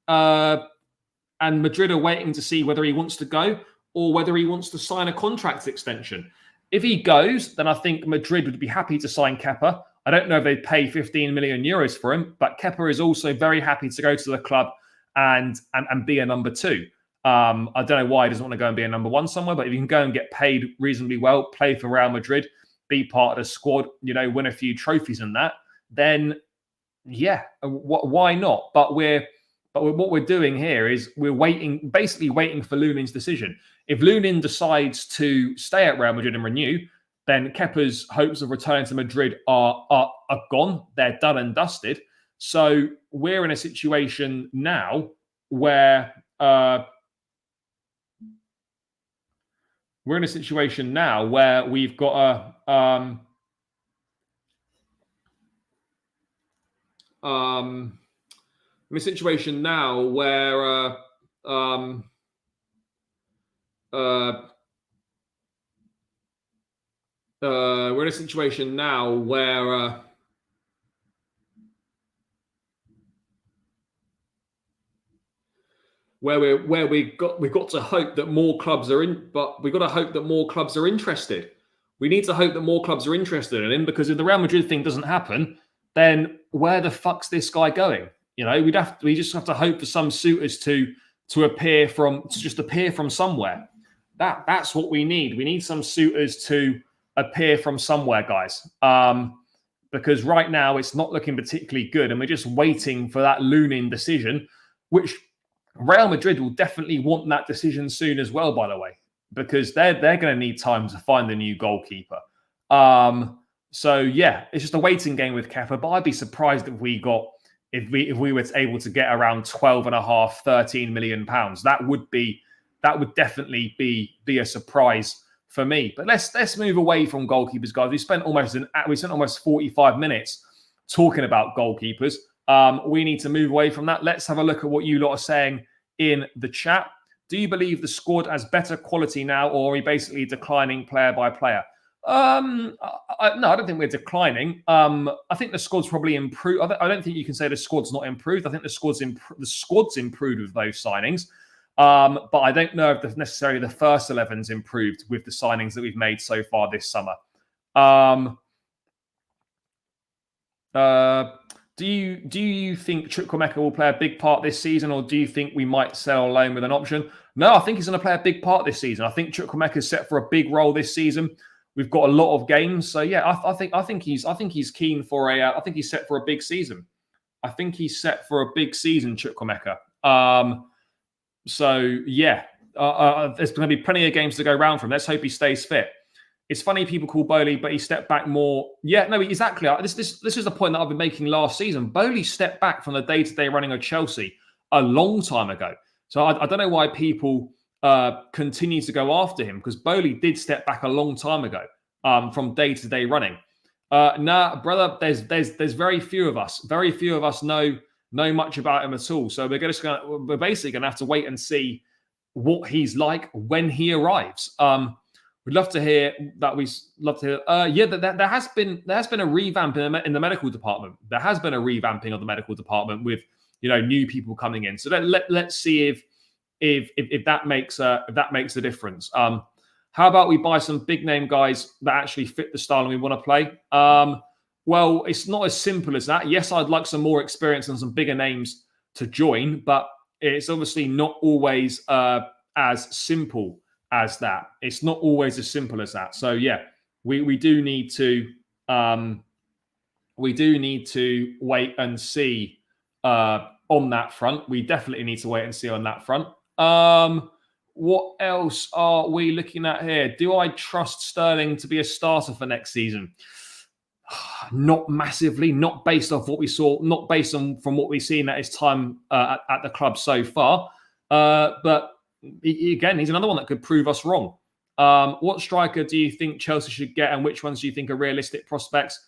Madrid are waiting to see whether he wants to go or whether he wants to sign a contract extension. If he goes, then I think Madrid would be happy to sign Kepa. I don't know if they'd pay 15 million euros for him, but Kepa is also very happy to go to the club and be a number 2. I don't know why he doesn't want to go and be a number 1 somewhere, but if you can go and get paid reasonably well, play for Real Madrid, be part of the squad, win a few trophies and that, then yeah, why not? But what we're doing here is we're basically waiting for Lunin's decision. If Lunin decides to stay at Real Madrid and renew, then Kepa's hopes of returning to Madrid are gone. They're done and dusted. So we're in a situation now where we've got a we're in a situation now where we're in a situation now where we've got to hope that more clubs are in, but we've got to hope that more clubs are interested. We need to hope that more clubs are interested in him, because if the Real Madrid thing doesn't happen, then where the fuck's this guy going? We just have to hope for some suitors to appear from somewhere. That's what we need. We need some suitors to appear from somewhere, guys. Because right now it's not looking particularly good, and we're just waiting for that Lunin decision, which Real Madrid will definitely want that decision soon as well, by the way, because they're going to need time to find a new goalkeeper. So yeah, it's just a waiting game with Kepa, but I'd be surprised if we were able to get around 12.5, 13 million pounds. That would definitely be a surprise for me. But let's move away from goalkeepers, guys. We spent almost 45 minutes talking about goalkeepers. We need to move away from that. Let's have a look at what you lot are saying in the chat. Do you believe the squad has better quality now, or are we basically declining player by player? No, I don't think we're declining. I think the squad's probably improved. I don't think you can say the squad's not improved. I think the squad's improved with those signings. But I don't know if necessarily the first 11's improved with the signings that we've made so far this summer. Do you think Chukwuemeka will play a big part this season, or do you think we might sell a loan with an option? No, I think he's going to play a big part this season. I think Chukwuemeka is set for a big role this season. We've got a lot of games, so yeah, I think he's keen for I think he's set for a big season. I think he's set for a big season, Chukwuemeka. So yeah, there's going to be plenty of games to go around for him. Let's hope he stays fit. It's funny people call Bowley, but he stepped back more. Yeah, no, exactly. This is the point that I've been making last season. Bowley stepped back from the day-to-day running of Chelsea a long time ago. So I don't know why people continue to go after him, because Bowley did step back a long time ago from day-to-day running. Nah, brother, there's very few of us. Very few of us know much about him at all. So we're basically gonna have to wait and see what he's like when he arrives. We'd love to hear that. There has been a revamp in the medical department. There has been a revamping of the medical department with new people coming in. So let's see if that makes a difference. How about we buy some big name guys that actually fit the style and we want to play? Well, it's not as simple as that. Yes, I'd like some more experience and some bigger names to join, but it's obviously not always as simple as that. It's not always as simple as that. So yeah, we do need to wait and see on that front. We definitely need to wait and see on that front. What else are we looking at here? Do I trust Sterling to be a starter for next season? Not massively, not based off what we saw, not based on from what we've seen at his time at the club so far. But again, he's another one that could prove us wrong. What striker do you think Chelsea should get, and which ones do you think are realistic prospects?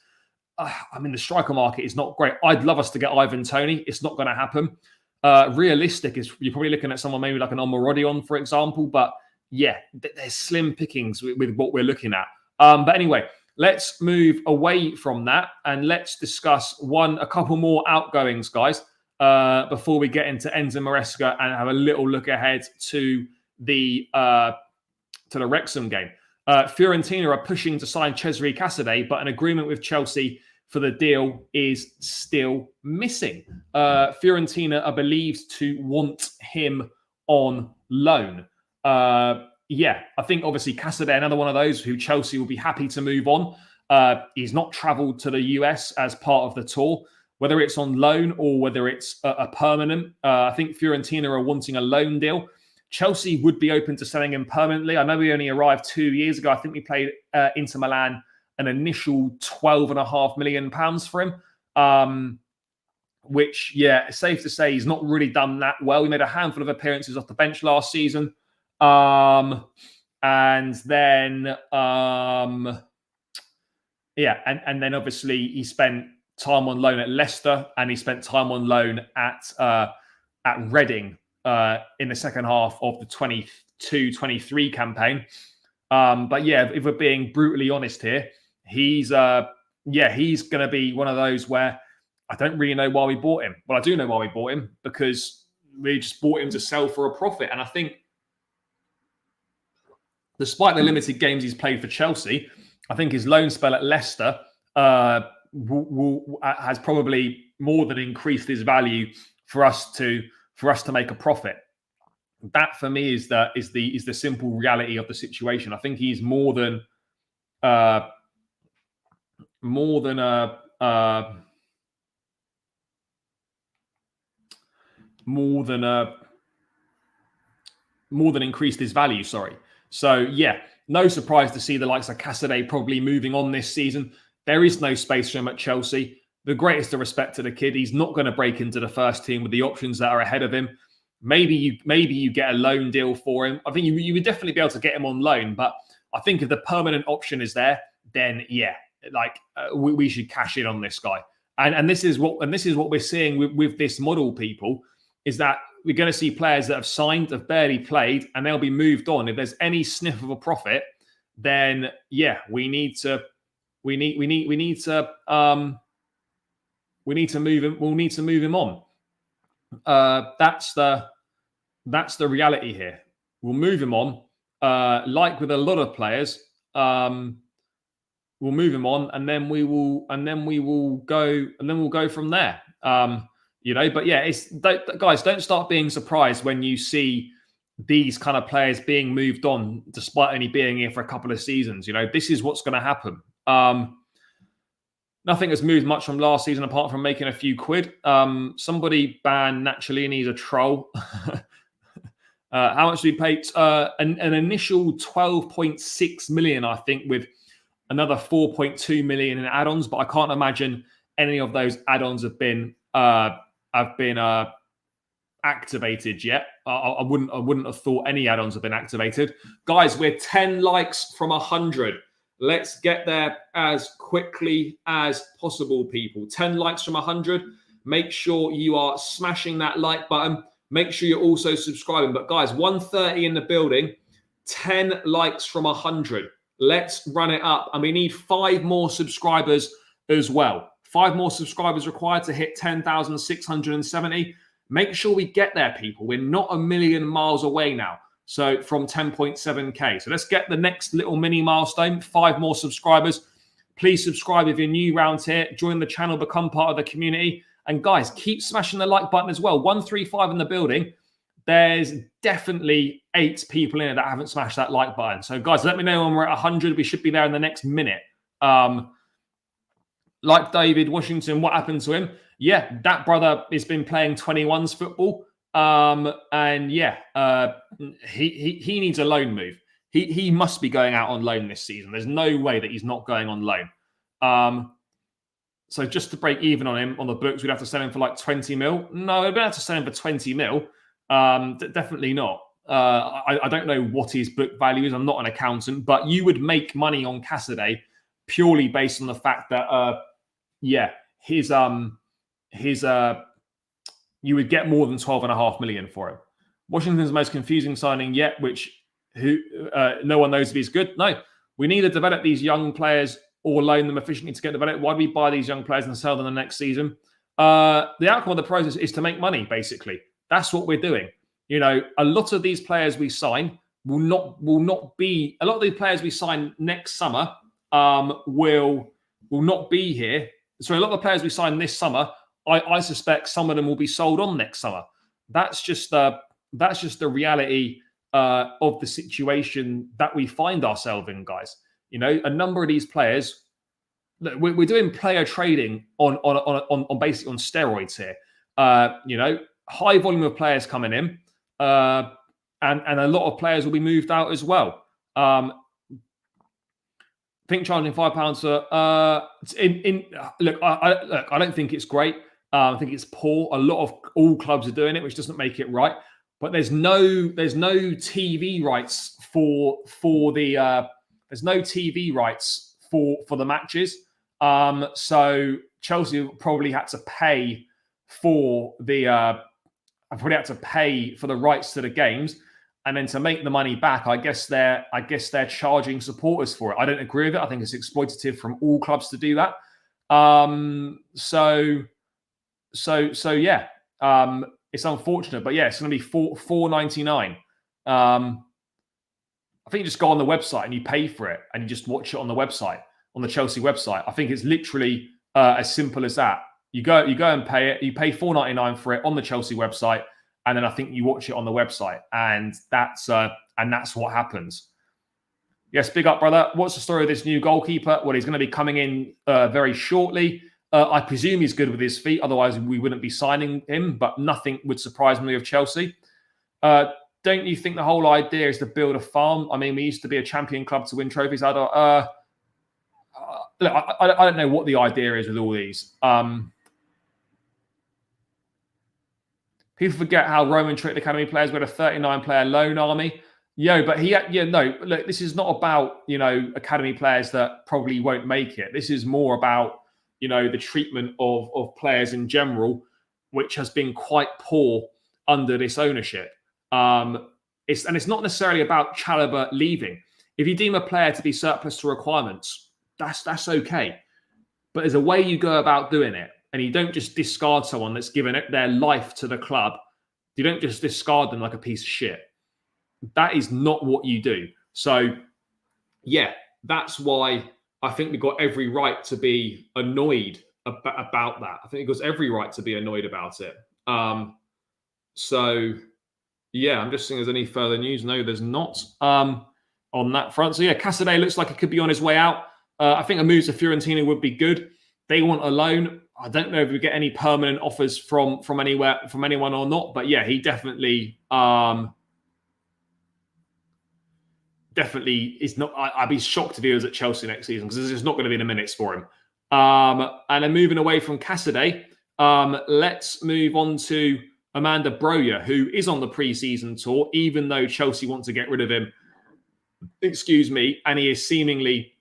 I mean, the striker market is not great. I'd love us to get Ivan Toney. It's not going to happen. Realistic is you're probably looking at someone maybe like an Omorodion, for example. But yeah, there's slim pickings with what we're looking at. But anyway, let's move away from that and let's discuss a couple more outgoings, guys, before we get into Enzo Maresca and have a little look ahead to the Wrexham game. Fiorentina are pushing to sign Cesare Casadei, but an agreement with Chelsea for the deal is still missing. Fiorentina are believed to want him on loan. Yeah, I think obviously Casadei, another one of those who Chelsea will be happy to move on. He's not travelled to the US as part of the tour, whether it's on loan or whether it's a permanent. I think Fiorentina are wanting a loan deal. Chelsea would be open to selling him permanently. I know he only arrived 2 years ago. I think we played Inter Milan an initial £12.5 million for him, which, yeah, it's safe to say he's not really done that well. He made a handful of appearances off the bench last season. And then, yeah, and then obviously he spent time on loan at Leicester and he spent time on loan at Reading in the second half of the 22-23 campaign. But yeah, if we're being brutally honest here, he's going to be one of those where I don't really know why we bought him. Well, I do know why we bought him, because we just bought him to sell for a profit. And I think despite the limited games he's played for Chelsea, I think his loan spell at Leicester has probably more than increased his value for us to make a profit. That for me is the simple reality of the situation. I think he's more than increased his value. Sorry. So yeah, no surprise to see the likes of Casadei probably moving on this season. There is no space for him at Chelsea. The greatest of respect to the kid. He's not going to break into the first team with the options that are ahead of him. Maybe you get a loan deal for him. I think you would definitely be able to get him on loan. But I think if the permanent option is there, then yeah, we should cash in on this guy. And this is what we're seeing with this model, people, is that we're going to see players that have signed, have barely played, and they'll be moved on. If there's any sniff of a profit, then yeah, we need to move him. We'll need to move him on. That's the reality here. We'll move him on. Like with a lot of players, we'll move him on, and then we will go from there. But yeah, guys, don't start being surprised when you see these kind of players being moved on, despite only being here for a couple of seasons. This is what's going to happen. Nothing has moved much from last season apart from making a few quid. Somebody banned Naccellini, he's a troll. How much did we pay? An initial 12.6 million, I think, with another 4.2 million in add-ons. But I can't imagine any of those add-ons have been activated yet. I wouldn't have thought any add-ons have been activated. Guys, we're 10 likes from 100. Let's get there as quickly as possible, people. 10 likes from 100. Make sure you are smashing that like button. Make sure you're also subscribing. But guys, 130 in the building, 10 likes from 100. Let's run it up. And we need 5 more subscribers as well. 5 more subscribers required to hit 10,670. Make sure we get there, people. We're not a million miles away now. So from 10.7K. So let's get the next little mini milestone, 5 more subscribers. Please subscribe if you're new around here. Join the channel, become part of the community. And guys, keep smashing the like button as well. 135 in the building. There's definitely 8 people in it that haven't smashed that like button. So guys, let me know when we're at 100. We should be there in the next minute. Like David Washington, what happened to him? Yeah, that brother has been playing 21s football. And yeah, he needs a loan move. He must be going out on loan this season. There's no way that he's not going on loan. So just to break even on him on the books, we'd have to sell him for like 20 mil. No, we'd have to sell him for 20 mil. Definitely not. I don't know what his book value is. I'm not an accountant, but you would make money on Casadei purely based on the fact that, you would get more than 12.5 million for him. Washington's most confusing signing yet, which who no one knows if he's good. No, we need to develop these young players or loan them efficiently to get developed. Why do we buy these young players and sell them the next season? The outcome of the process is to make money, basically. That's what we're doing. You know, a lot of these players we sign will not be. A lot of these players we sign next summer will not be here. So a lot of the players we sign this summer, I suspect some of them will be sold on next summer. That's just the reality of the situation that we find ourselves in, guys. You know, a number of these players, look, we're doing player trading on basically on steroids here. You know, high volume of players coming in, and a lot of players will be moved out as well. I think charging £5 for look, I don't think it's great. I think it's poor. A lot of all clubs are doing it, which doesn't make it right. But there's no TV rights for the there's no TV rights for the matches. So Chelsea probably had to pay for the rights to the games, and then to make the money back, I guess they're charging supporters for it. I don't agree with it. I think it's exploitative from all clubs to do that. So yeah, it's unfortunate, but yeah, it's going to be $4.99. I think you just go on the website and you pay for it, and you just watch it on the website, on the Chelsea website. I think it's literally as simple as that. You go and pay it. You pay $4.99 for it on the Chelsea website, and then I think you watch it on the website, and that's what happens. Yes, big up, brother. What's the story of this new goalkeeper? Well, he's going to be coming in very shortly. I presume he's good with his feet. Otherwise, we wouldn't be signing him. But nothing would surprise me of Chelsea. Don't you think the whole idea is to build a farm? I mean, we used to be a champion club to win trophies. I don't know what the idea is with all these. People forget how Roman treated academy players. We had a 39-player loan army. But look, this is not about, academy players that probably won't make it. This is more about, the treatment of players in general, which has been quite poor under this ownership. It's not necessarily about Chalobah leaving. If you deem a player to be surplus to requirements, that's okay. But there's a way you go about doing it, and you don't just discard someone that's given it their life to the club. You don't just discard them like a piece of shit. That is not what you do. So, yeah, that's why I think we've got every right to be annoyed about that. I think we've got every right to be annoyed about it. So, yeah, I'm just seeing if there's any further news. No, there's not on that front. So, yeah, Casadei looks like he could be on his way out. I think a move to Fiorentina would be good. They want a loan. I don't know if we get any permanent offers from anyone or not. But, yeah, he definitely is not. I'd be shocked if he was at Chelsea next season, because there's not going to be the minutes for him. And then moving away from Casadei, let's move on to Amanda Broja, who is on the pre-season tour, even though Chelsea want to get rid of him. Excuse me, and he is seemingly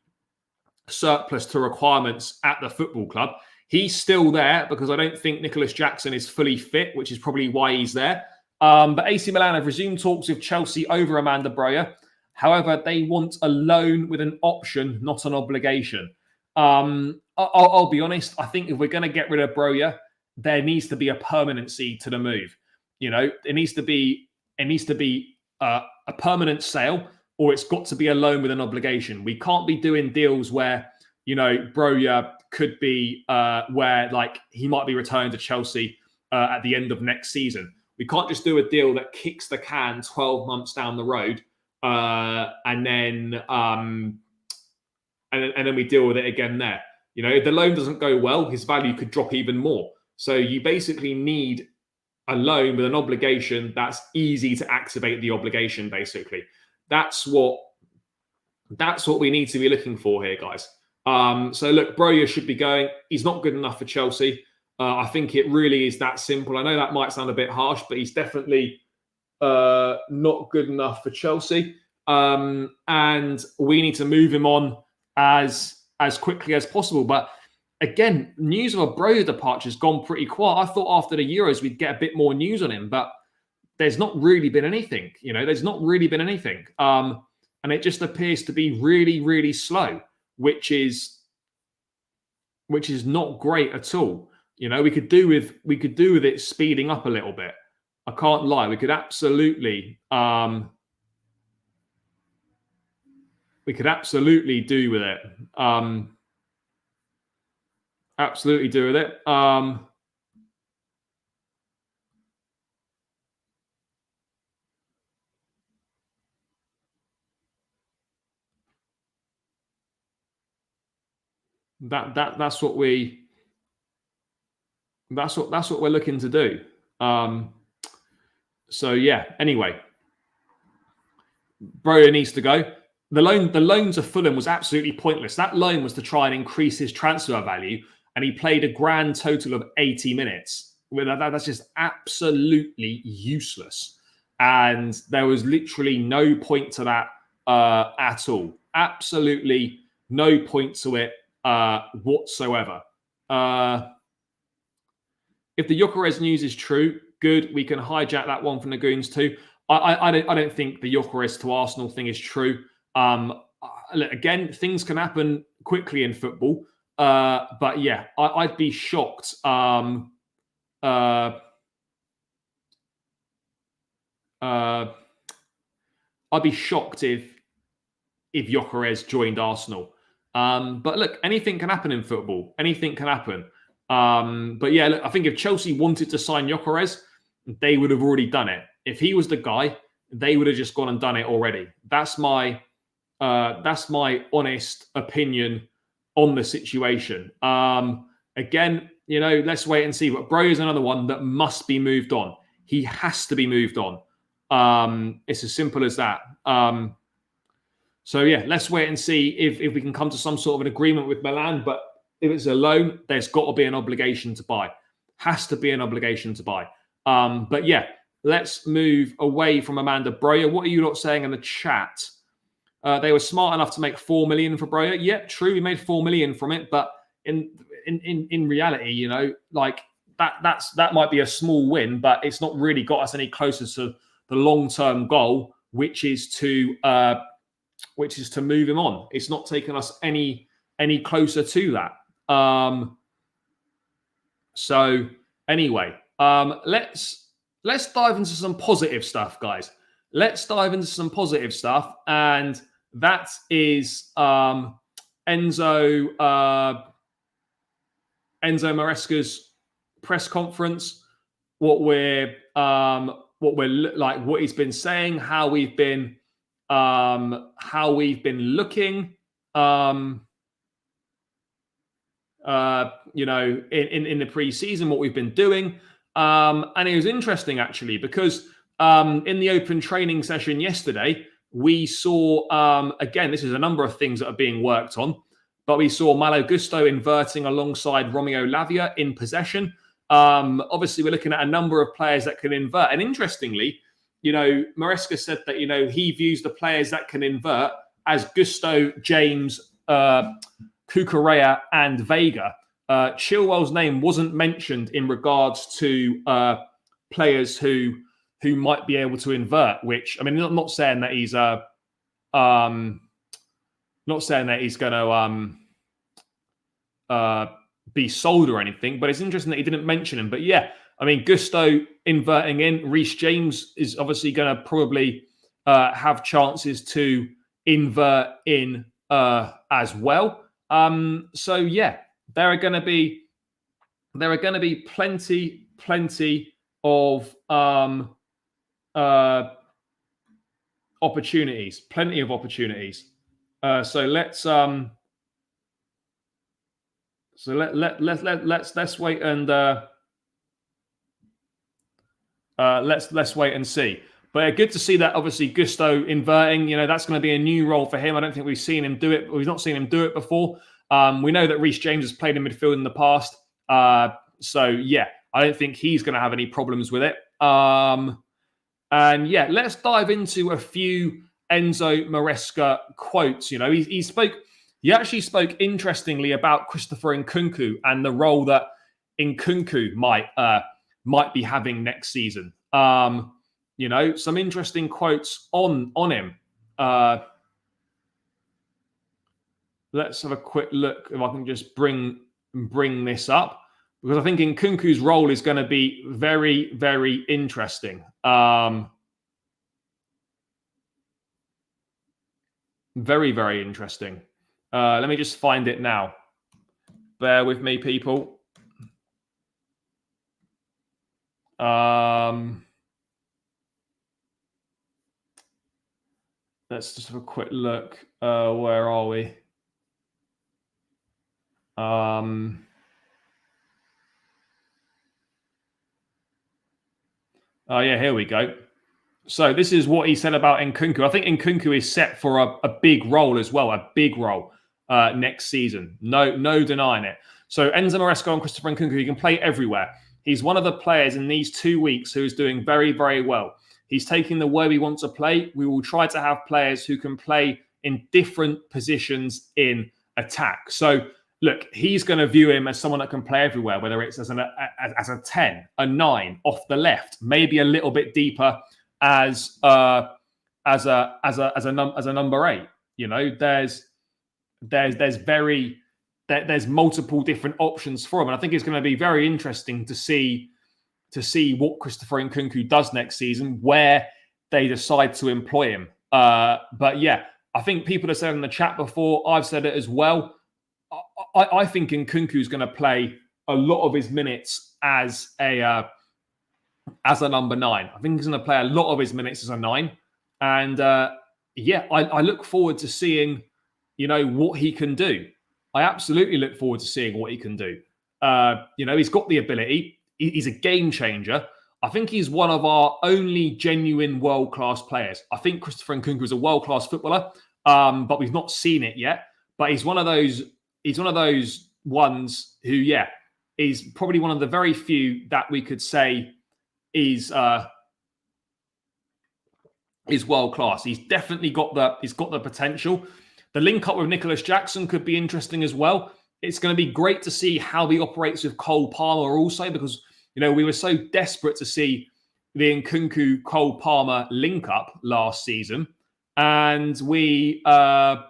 surplus to requirements at the football club. He's still there because I don't think Nicholas Jackson is fully fit, which is probably why he's there. But AC Milan have resumed talks with Chelsea over Amanda Broja. However, they want a loan with an option, not an obligation. I'll be honest. I think if we're going to get rid of Broja, there needs to be a permanency to the move. It needs to be a permanent sale, or it's got to be a loan with an obligation. We can't be doing deals where, Broja could be where like he might be returned to Chelsea at the end of next season. We can't just do a deal that kicks the can 12 months down the road. And then we deal with it again there. If the loan doesn't go well, his value could drop even more. So you basically need a loan with an obligation that's easy to activate the obligation, basically. That's what we need to be looking for here, guys. So look, Broja should be going. He's not good enough for Chelsea. I think it really is that simple. I know that might sound a bit harsh, but he's definitely not good enough for Chelsea. And we need to move him on as quickly as possible. But again, news of a Broja departure has gone pretty quiet. I thought after the Euros we'd get a bit more news on him, but there's not really been anything. There's not really been anything. And it just appears to be really, really slow, which is not great at all. We could do with it speeding up a little bit. I can't lie. We could absolutely do with it. Absolutely do with it. That's what we're looking to do. So yeah. Anyway, Broja needs to go. The loan to Fulham was absolutely pointless. That loan was to try and increase his transfer value, and he played a grand total of 80 minutes. That's just absolutely useless. And there was literally no point to that at all. Absolutely no point to it whatsoever. If the Gyökeres news is true, good. We can hijack that one from the Goons too. I don't think the Gyökeres to Arsenal thing is true. Again, things can happen quickly in football. But yeah, I'd be shocked. I'd be shocked if Gyökeres joined Arsenal. But look, anything can happen in football. Anything can happen. But yeah, look, I think if Chelsea wanted to sign Gyökeres, they would have already done it. If he was the guy, they would have just gone and done it already. That's my honest opinion on the situation. Again, let's wait and see. But Broja is another one that must be moved on. He has to be moved on. It's as simple as that. So yeah, let's wait and see if we can come to some sort of an agreement with Milan. But if it's a loan, there's got to be an obligation to buy. Has to be an obligation to buy. But yeah, let's move away from Amanda Broja. What are you lot saying in the chat? They were smart enough to make 4 million for Broja. Yeah, true. We made 4 million from it, but in reality, like that might be a small win, but it's not really got us any closer to the long-term goal, which is to move him on. It's not taken us any closer to that. So anyway, let's dive into some positive stuff, guys. Let's dive into some positive stuff, and that is Enzo Maresca's press conference. What he's been saying, how we've been looking. In the pre-season, what we've been doing. And it was interesting, actually, because in the open training session yesterday, we saw, again, this is a number of things that are being worked on, but we saw Malo Gusto inverting alongside Romeo Lavia in possession. Obviously, we're looking at a number of players that can invert. And interestingly, Maresca said that, he views the players that can invert as Gusto, James, Cucurella and Vega. Chilwell's name wasn't mentioned in regards to players who might be able to invert. Which, I mean, not saying that he's going to be sold or anything, but it's interesting that he didn't mention him. But yeah, I mean, Gusto inverting in. Reece James is obviously going to probably have chances to invert in as well. So yeah, there are going to be plenty of opportunities. Plenty of opportunities. So let's let's wait and let's wait and see. But good to see that, obviously, Gusto inverting. That's going to be a new role for him. I don't think we've seen him do it. We've not seen him do it before. We know that Reece James has played in midfield in the past. So, yeah, I don't think he's going to have any problems with it. And, yeah, let's dive into a few Enzo Maresca quotes. He actually spoke interestingly about Christopher Inkunku and the role that Inkunku might be having next season. You know, some interesting quotes on him. Let's have a quick look if I can just bring this up, because I think Inkunku's role is going to be very, very interesting. Very, very interesting. Let me just find it now. Bear with me, people. Let's just have a quick look. Where are we? Oh yeah, here we go. So this is what he said about Enkunku. I think Enkunku is set for a big role as well, a big role next season. No denying it. So Enzo Maresca and Christopher Enkunku, he can play everywhere. He's one of the players in these 2 weeks who is doing very, very well. He's taking the way we want to play. We will try to have players who can play in different positions in attack. So look, he's going to view him as someone that can play everywhere, whether it's as a 10, a 9, off the left, maybe a little bit deeper as a number 8. You know, there's multiple different options for him, and I think it's going to be very interesting to see what Christopher Nkunku does next season, where they decide to employ him. But yeah, I think people have said in the chat before, I've said it as well. I think Nkunku is going to play a lot of his minutes as a number 9. I think he's going to play a lot of his minutes as a 9. And yeah, I look forward to seeing, you know, what he can do. I absolutely look forward to seeing what he can do. You know, he's got the ability. He's a game changer. I think he's one of our only genuine world-class players. I think Christopher Nkunku is a world-class footballer, but we've not seen it yet. But he's one of those ones who, yeah, is probably one of the very few that we could say is world class. He's definitely got the potential. The link up with Nicholas Jackson could be interesting as well. It's going to be great to see how he operates with Cole Palmer also, because, you know, we were so desperate to see the Nkunku Cole Palmer link up last season, and we didn't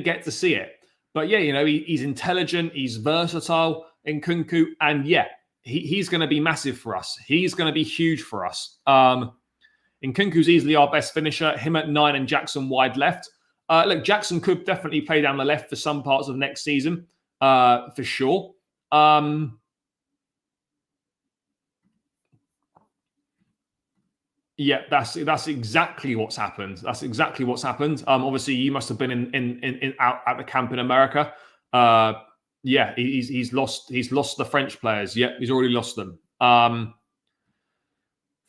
get to see it. But yeah, you know, he's intelligent, he's versatile, Nkunku, and yeah, he's going to be massive for us. He's going to be huge for us. Nkunku's easily our best finisher, him at 9 and Jackson wide left. Look, Jackson could definitely play down the left for some parts of next season, for sure. Yeah, that's exactly what's happened. That's exactly what's happened. Obviously, you must have been out at the camp in America. Yeah, he's lost the French players. Yeah, he's already lost them.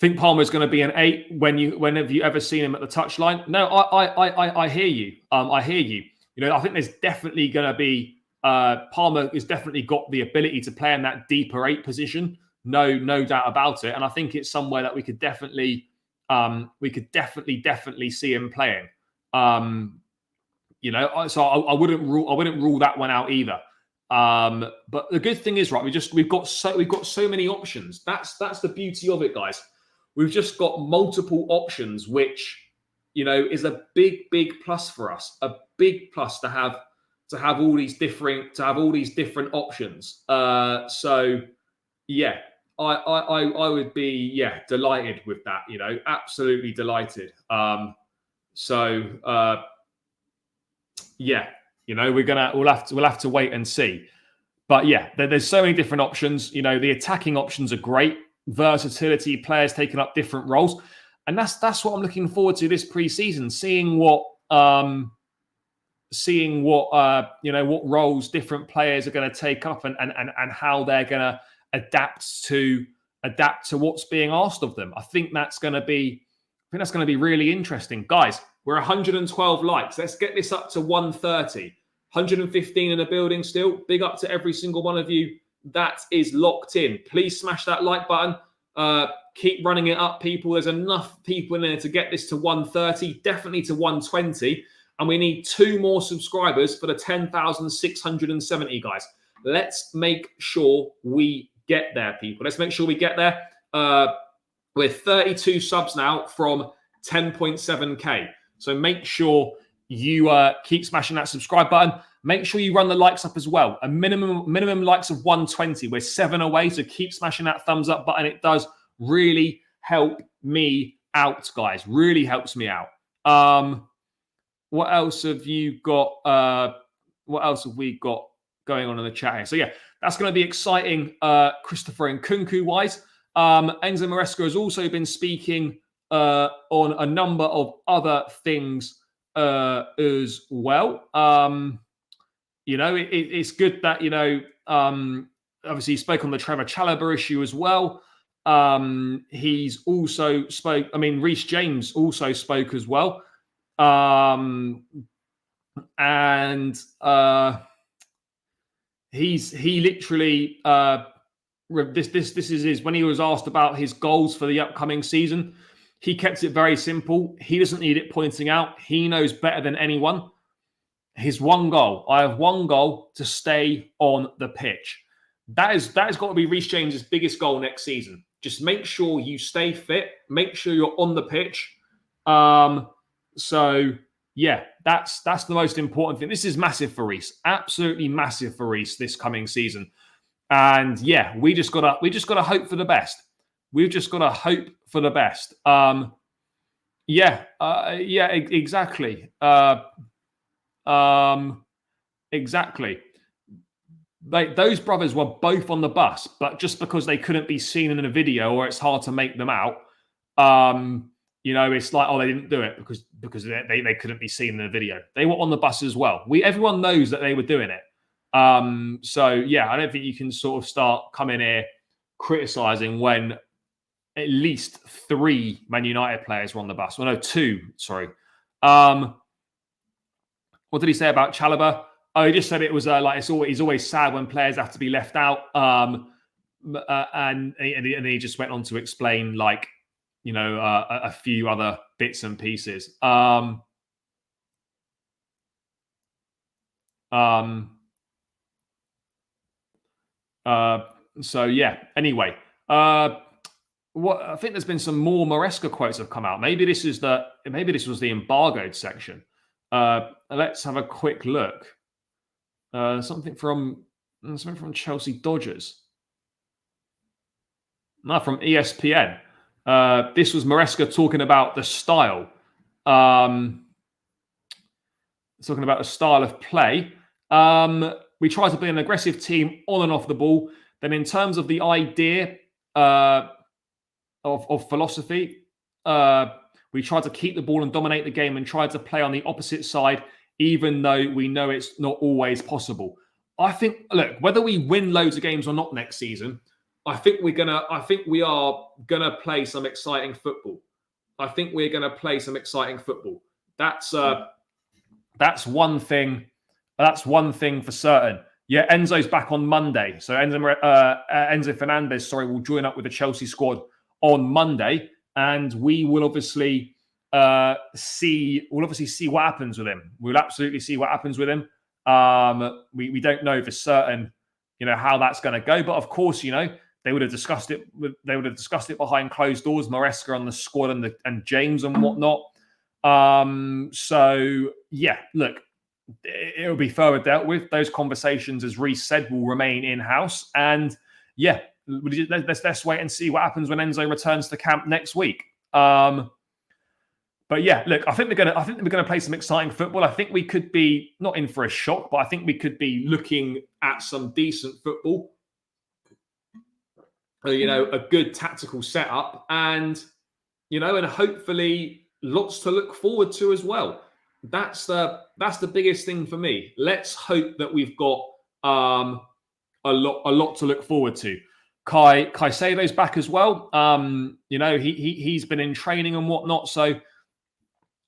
Think Palmer's going to be an 8 whenever you ever seen him at the touchline? No, I hear you. I hear you. You know, I think there's definitely going to be Palmer has definitely got the ability to play in that deeper 8 position. No doubt about it. And I think it's somewhere that we could definitely see him playing. You know, so I wouldn't rule that one out either. But the good thing is, right, we've got so many options. That's the beauty of it, guys. We've just got multiple options, which, you know, is a big plus for us. A big plus to have all these different options. So yeah, I would be delighted with that. You know, absolutely delighted. So yeah, you know, we'll have to wait and see. But yeah, there's so many different options. You know, the attacking options are great. Versatility, players taking up different roles, and that's what I'm looking forward to this pre-season, seeing what you know, what roles different players are going to take up, and how they're going to adapt to what's being asked of them. I think that's going to be really interesting, guys. We're 112 likes. Let's get this up to 130. 115 in the building still. Big up to every single one of you that is locked in. Please smash that like button. Keep running it up, people. There's enough people in there to get this to 130, definitely to 120. And we need 2 more subscribers for the 10,670, guys. Let's make sure we get there, people. Let's make sure we get there. We're 32 subs now from 10.7k. So make sure you keep smashing that subscribe button. Make sure you run the likes up as well. A minimum likes of 120. We're 7 away, so keep smashing that thumbs up button. It does really help me out, guys. Really helps me out. What else have you got? What else have we got going on in the chat here? So yeah, that's going to be exciting. Christopher Nkunku wise, Enzo Maresca has also been speaking on a number of other things as well. It's good that obviously he spoke on the Trevor Chalobah issue as well. He's also spoke. I mean, Reece James also spoke as well. He literally this is his, when he was asked about his goals for the upcoming season, he kept it very simple. He doesn't need it pointing out. He knows better than anyone. His one goal. I have one goal: to stay on the pitch. That has got to be Reece James's biggest goal next season. Just make sure you stay fit. Make sure you're on the pitch. So yeah, that's the most important thing. This is massive for Reece. Absolutely massive for Reece this coming season. And yeah, we just gotta hope for the best. We've just gotta hope for the best. Exactly. Exactly. Those brothers were both on the bus, but just because they couldn't be seen in a video or it's hard to make them out, it's like, oh, they didn't do it because they couldn't be seen in the video. They were on the bus as well. Everyone knows that they were doing it. So yeah, I don't think you can sort of start coming here criticizing when at least 3 Man United players were on the bus. Well, no, 2. Sorry. What did he say about Chalobah? Oh, he just said it was he's always sad when players have to be left out. And he just went on to explain a few other bits and pieces. So yeah. Anyway, what I think there's been some more Maresca quotes have come out. Maybe this was the embargoed section. Let's have a quick look. Something from Chelsea Dodgers. No, from ESPN. This was Maresca talking about the style. Talking about the style of play. We try to be an aggressive team on and off the ball. Then in terms of the idea of philosophy, we try to keep the ball and dominate the game and try to play on the opposite side, even though we know it's not always possible. I think, look, whether we win loads of games or not next season, I think we are gonna play some exciting football. I think we're gonna play some exciting football. That's one thing. That's one thing for certain. Yeah, Enzo's back on Monday. So Enzo Fernandez, will join up with the Chelsea squad on Monday, and we will obviously see what happens with him. We'll absolutely see what happens with him. We don't know for certain, how that's going to go. But of course, they would have discussed it. They would have discussed it behind closed doors. Maresca on the squad and James and whatnot. So yeah, look, it'll be further dealt with. Those conversations, as Reece said, will remain in house. And yeah, let's wait and see what happens when Enzo returns to camp next week. But yeah, look, I think we're gonna play some exciting football. I think we could be not in for a shock, but I think we could be looking at some decent football. A good tactical setup, and and hopefully lots to look forward to as well. That's the biggest thing for me. Let's hope that we've got a lot to look forward to. Caicedo's back as well. He's been in training and whatnot. So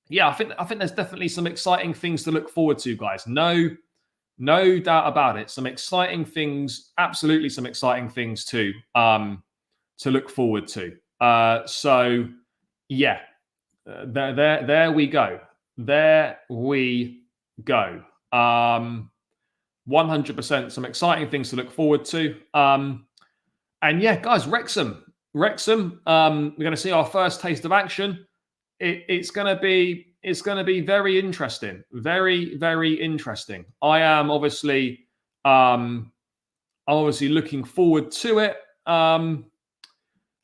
yeah, I think there's definitely some exciting things to look forward to, guys. No doubt about it. Some exciting things, absolutely some exciting things to look forward to. So yeah, there we go. There we go. 100% some exciting things to look forward to. And yeah, guys, Wrexham. We're going to see our first taste of action. It's going to be very interesting, very, very interesting. I'm obviously looking forward to it. I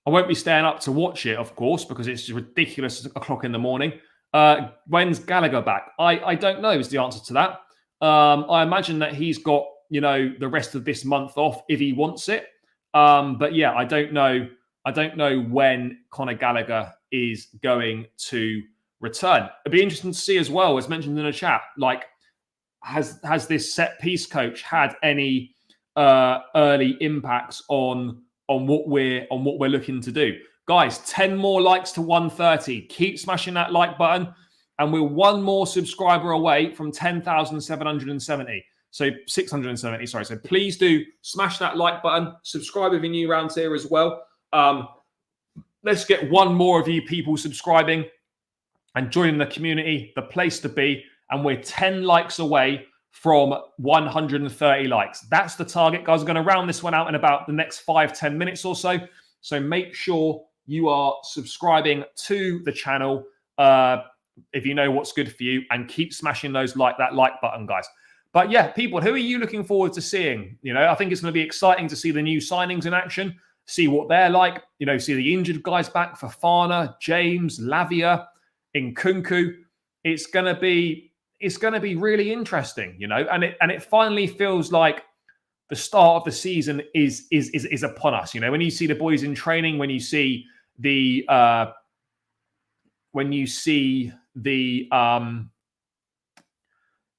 won't be staying up to watch it, of course, because it's ridiculous o'clock in the morning. When's Gallagher back? I don't know is the answer to that. I imagine that he's got, the rest of this month off if he wants it. But yeah, I don't know when Conor Gallagher is going to return. It'd be interesting to see as well, as mentioned in the chat, like has this set piece coach had any early impacts on what we're looking to do? Guys, 10 more likes to 130. Keep smashing that like button, and we're one more subscriber away from 10,770. So 670, sorry. So please do smash that like button. Subscribe if you're new around here as well. Let's get one more of you people subscribing and joining the community, the place to be. And we're 10 likes away from 130 likes. That's the target, guys. We're going to round this one out in about the next 5-10 minutes or so. So make sure you are subscribing to the channel if you know what's good for you, and keep smashing that like button, guys. But yeah, people, who are you looking forward to seeing? I think it's going to be exciting to see the new signings in action, see what they're like, see the injured guys back, Fofana, James, Lavia, Inkunku. It's going to be really interesting, and it finally feels like the start of the season is upon us. When you see the boys in training, when you see the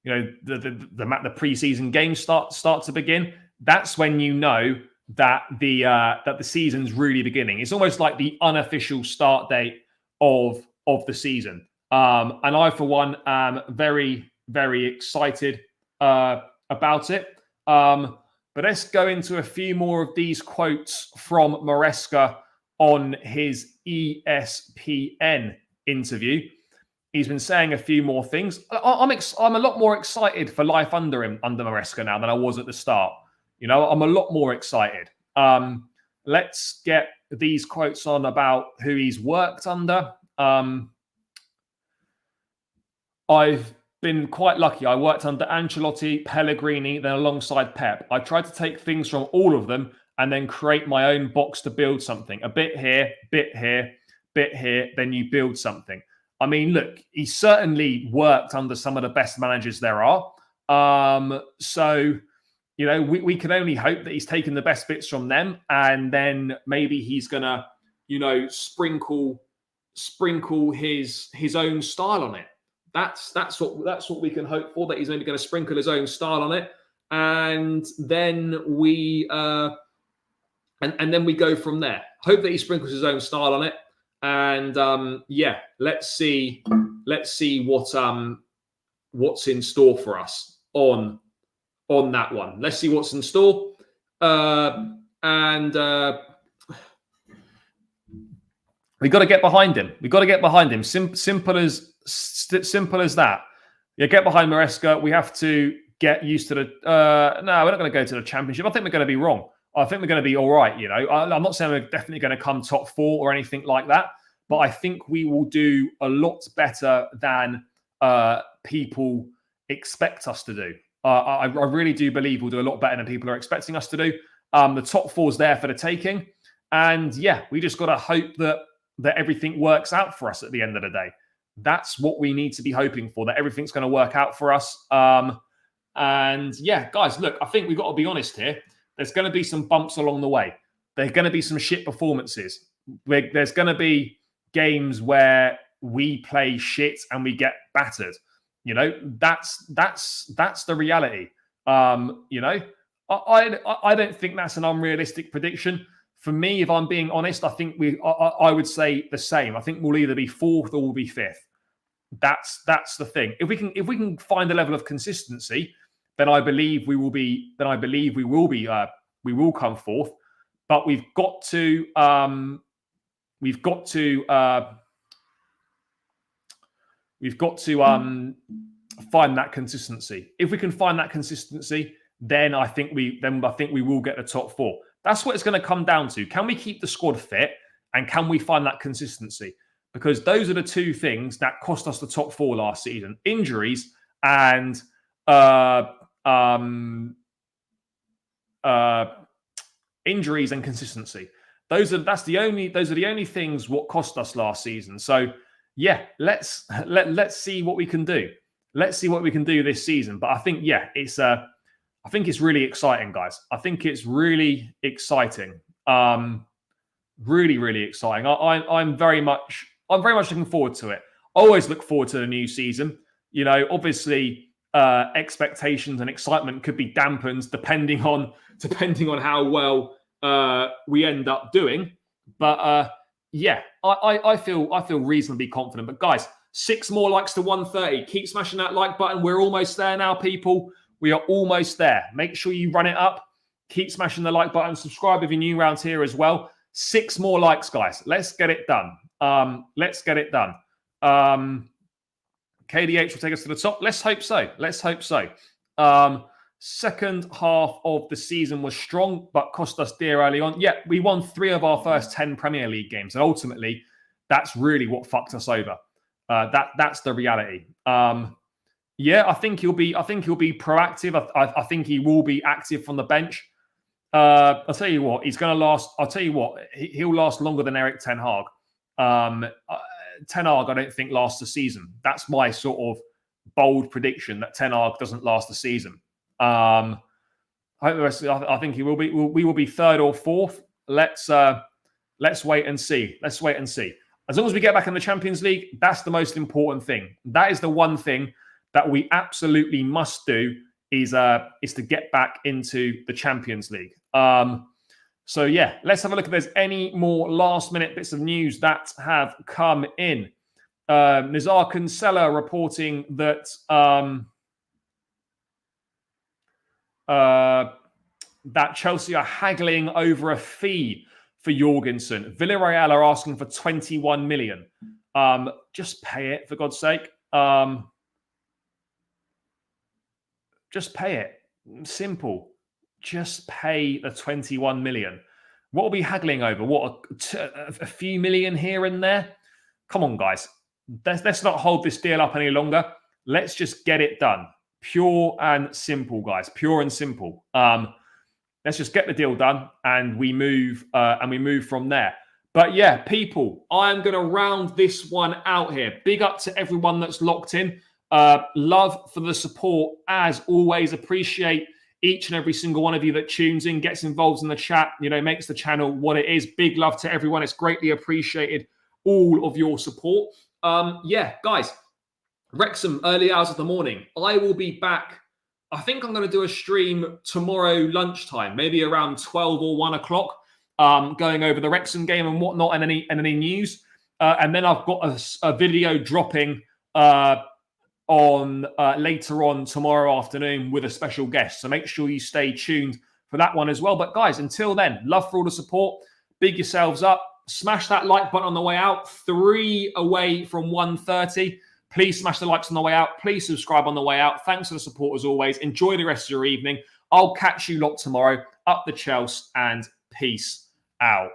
the preseason games start to begin, that's when you know that the season's really beginning. It's almost like the unofficial start date of the season. And I, for one, am very, very excited about it. But let's go into a few more of these quotes from Maresca on his ESPN interview. He's been saying a few more things. I'm a lot more excited for life under Maresca now than I was at the start. I'm a lot more excited. Let's get these quotes on about who he's worked under. I've been quite lucky. I worked under Ancelotti, Pellegrini, then alongside Pep. I tried to take things from all of them and then create my own box to build something. A bit here, bit here, bit here, then you build something. I mean, look, he certainly worked under some of the best managers there are. So, we can only hope that he's taken the best bits from them, and then maybe he's gonna, sprinkle his own style on it. That's what we can hope for. That he's maybe going to sprinkle his own style on it, and then we and then we go from there. Hope that he sprinkles his own style on it. And let's see what's in store for us on that one. Let's see what's in store, and we got to get behind him. Simple as that. Yeah, get behind Maresca. We have to get used to the. No, we're not going to go to the Championship. I think we're going to be wrong. I think we're going to be all right. I'm not saying we're definitely going to come top 4 or anything like that, but I think we will do a lot better than people expect us to do. I really do believe we'll do a lot better than people are expecting us to do. The top 4's there for the taking, and yeah, we just got to hope that everything works out for us at the end of the day. That's what we need to be hoping for, that everything's going to work out for us. And yeah, guys, look, I think we've got to be honest here. There's going to be some bumps along the way. There's going to be some shit performances. There's going to be games where we play shit and we get battered. That's the reality. I don't think that's an unrealistic prediction. For me, if I'm being honest, I think I would say the same. I think we'll either be 4th or we'll be 5th. That's the thing. If we can find a level of consistency, then I believe we will be. We will come 4th. But we've got to find that consistency. If we can find that consistency, then I think we will get the top 4. That's what it's going to come down to. Can we keep the squad fit and can we find that consistency? Because those are the two things that cost us the top 4 last season: injuries and injuries and consistency. Those are the only things what cost us last season. So yeah, let's see what we can do. Let's see what we can do this season. But I think I think it's really exciting, guys. I think it's really exciting. Really, really exciting. I'm very much looking forward to it. Always look forward to the new season. You know, obviously, expectations and excitement could be dampened depending on how well we end up doing. But yeah, I feel reasonably confident. But guys, 6 more likes to 130. Keep smashing that like button. We're almost there now, people. We are almost there. Make sure you run it up. Keep smashing the like button. Subscribe if you're new around here as well. 6 more likes, guys. Let's get it done. Let's get it done. KDH will take us to the top. Let's hope so. Let's hope so. Second half of the season was strong, but cost us dear early on. Yeah, we won 3 of our first 10 Premier League games, and ultimately, that's really what fucked us over. That's the reality. Yeah, I think he'll be proactive. I think he will be active from the bench. I'll tell you what, he's going to last. I'll tell you what, he'll last longer than Erik Ten Hag. Ten Hag, I don't think lasts the season. That's my sort of bold prediction that Ten Hag doesn't last the season. I think he will be. We will be 3rd or 4th. Let's wait and see. Let's wait and see. As long as we get back in the Champions League, that's the most important thing. That is the one thing that we absolutely must do is to get back into the Champions League. So yeah, let's have a look if there's any more last-minute bits of news that have come in. Nizar Kinsella reporting that that Chelsea are haggling over a fee for Jorgensen. Villarreal are asking for 21 million. Just pay it, for God's sake. Just pay it. Simple. Just pay the 21 million. What are we haggling over? What, a few million here and there? Come on, guys. Let's not hold this deal up any longer. Let's just get it done. Pure and simple, guys. Pure and simple. Let's just get the deal done and we move from there. But yeah, people, I'm going to round this one out here. Big up to everyone that's locked in. Love for the support, as always. Appreciate each and every single one of you that tunes in, gets involved in the chat, makes the channel what it is. Big love to everyone. It's greatly appreciated, all of your support. Yeah, guys, Wrexham, early hours of the morning. I will be back. I think I'm going to do a stream tomorrow lunchtime, maybe around 12 or 1 o'clock, going over the Wrexham game and whatnot and any news. And then I've got a video dropping on later on tomorrow afternoon with a special guest. So make sure you stay tuned for that one as well. But guys, until then, love for all the support. Big yourselves up. Smash that like button on the way out. 3 away from 130. Please smash the likes on the way out. Please subscribe on the way out. Thanks for the support as always. Enjoy the rest of your evening. I'll catch you lot tomorrow. Up the Chelsea and peace out.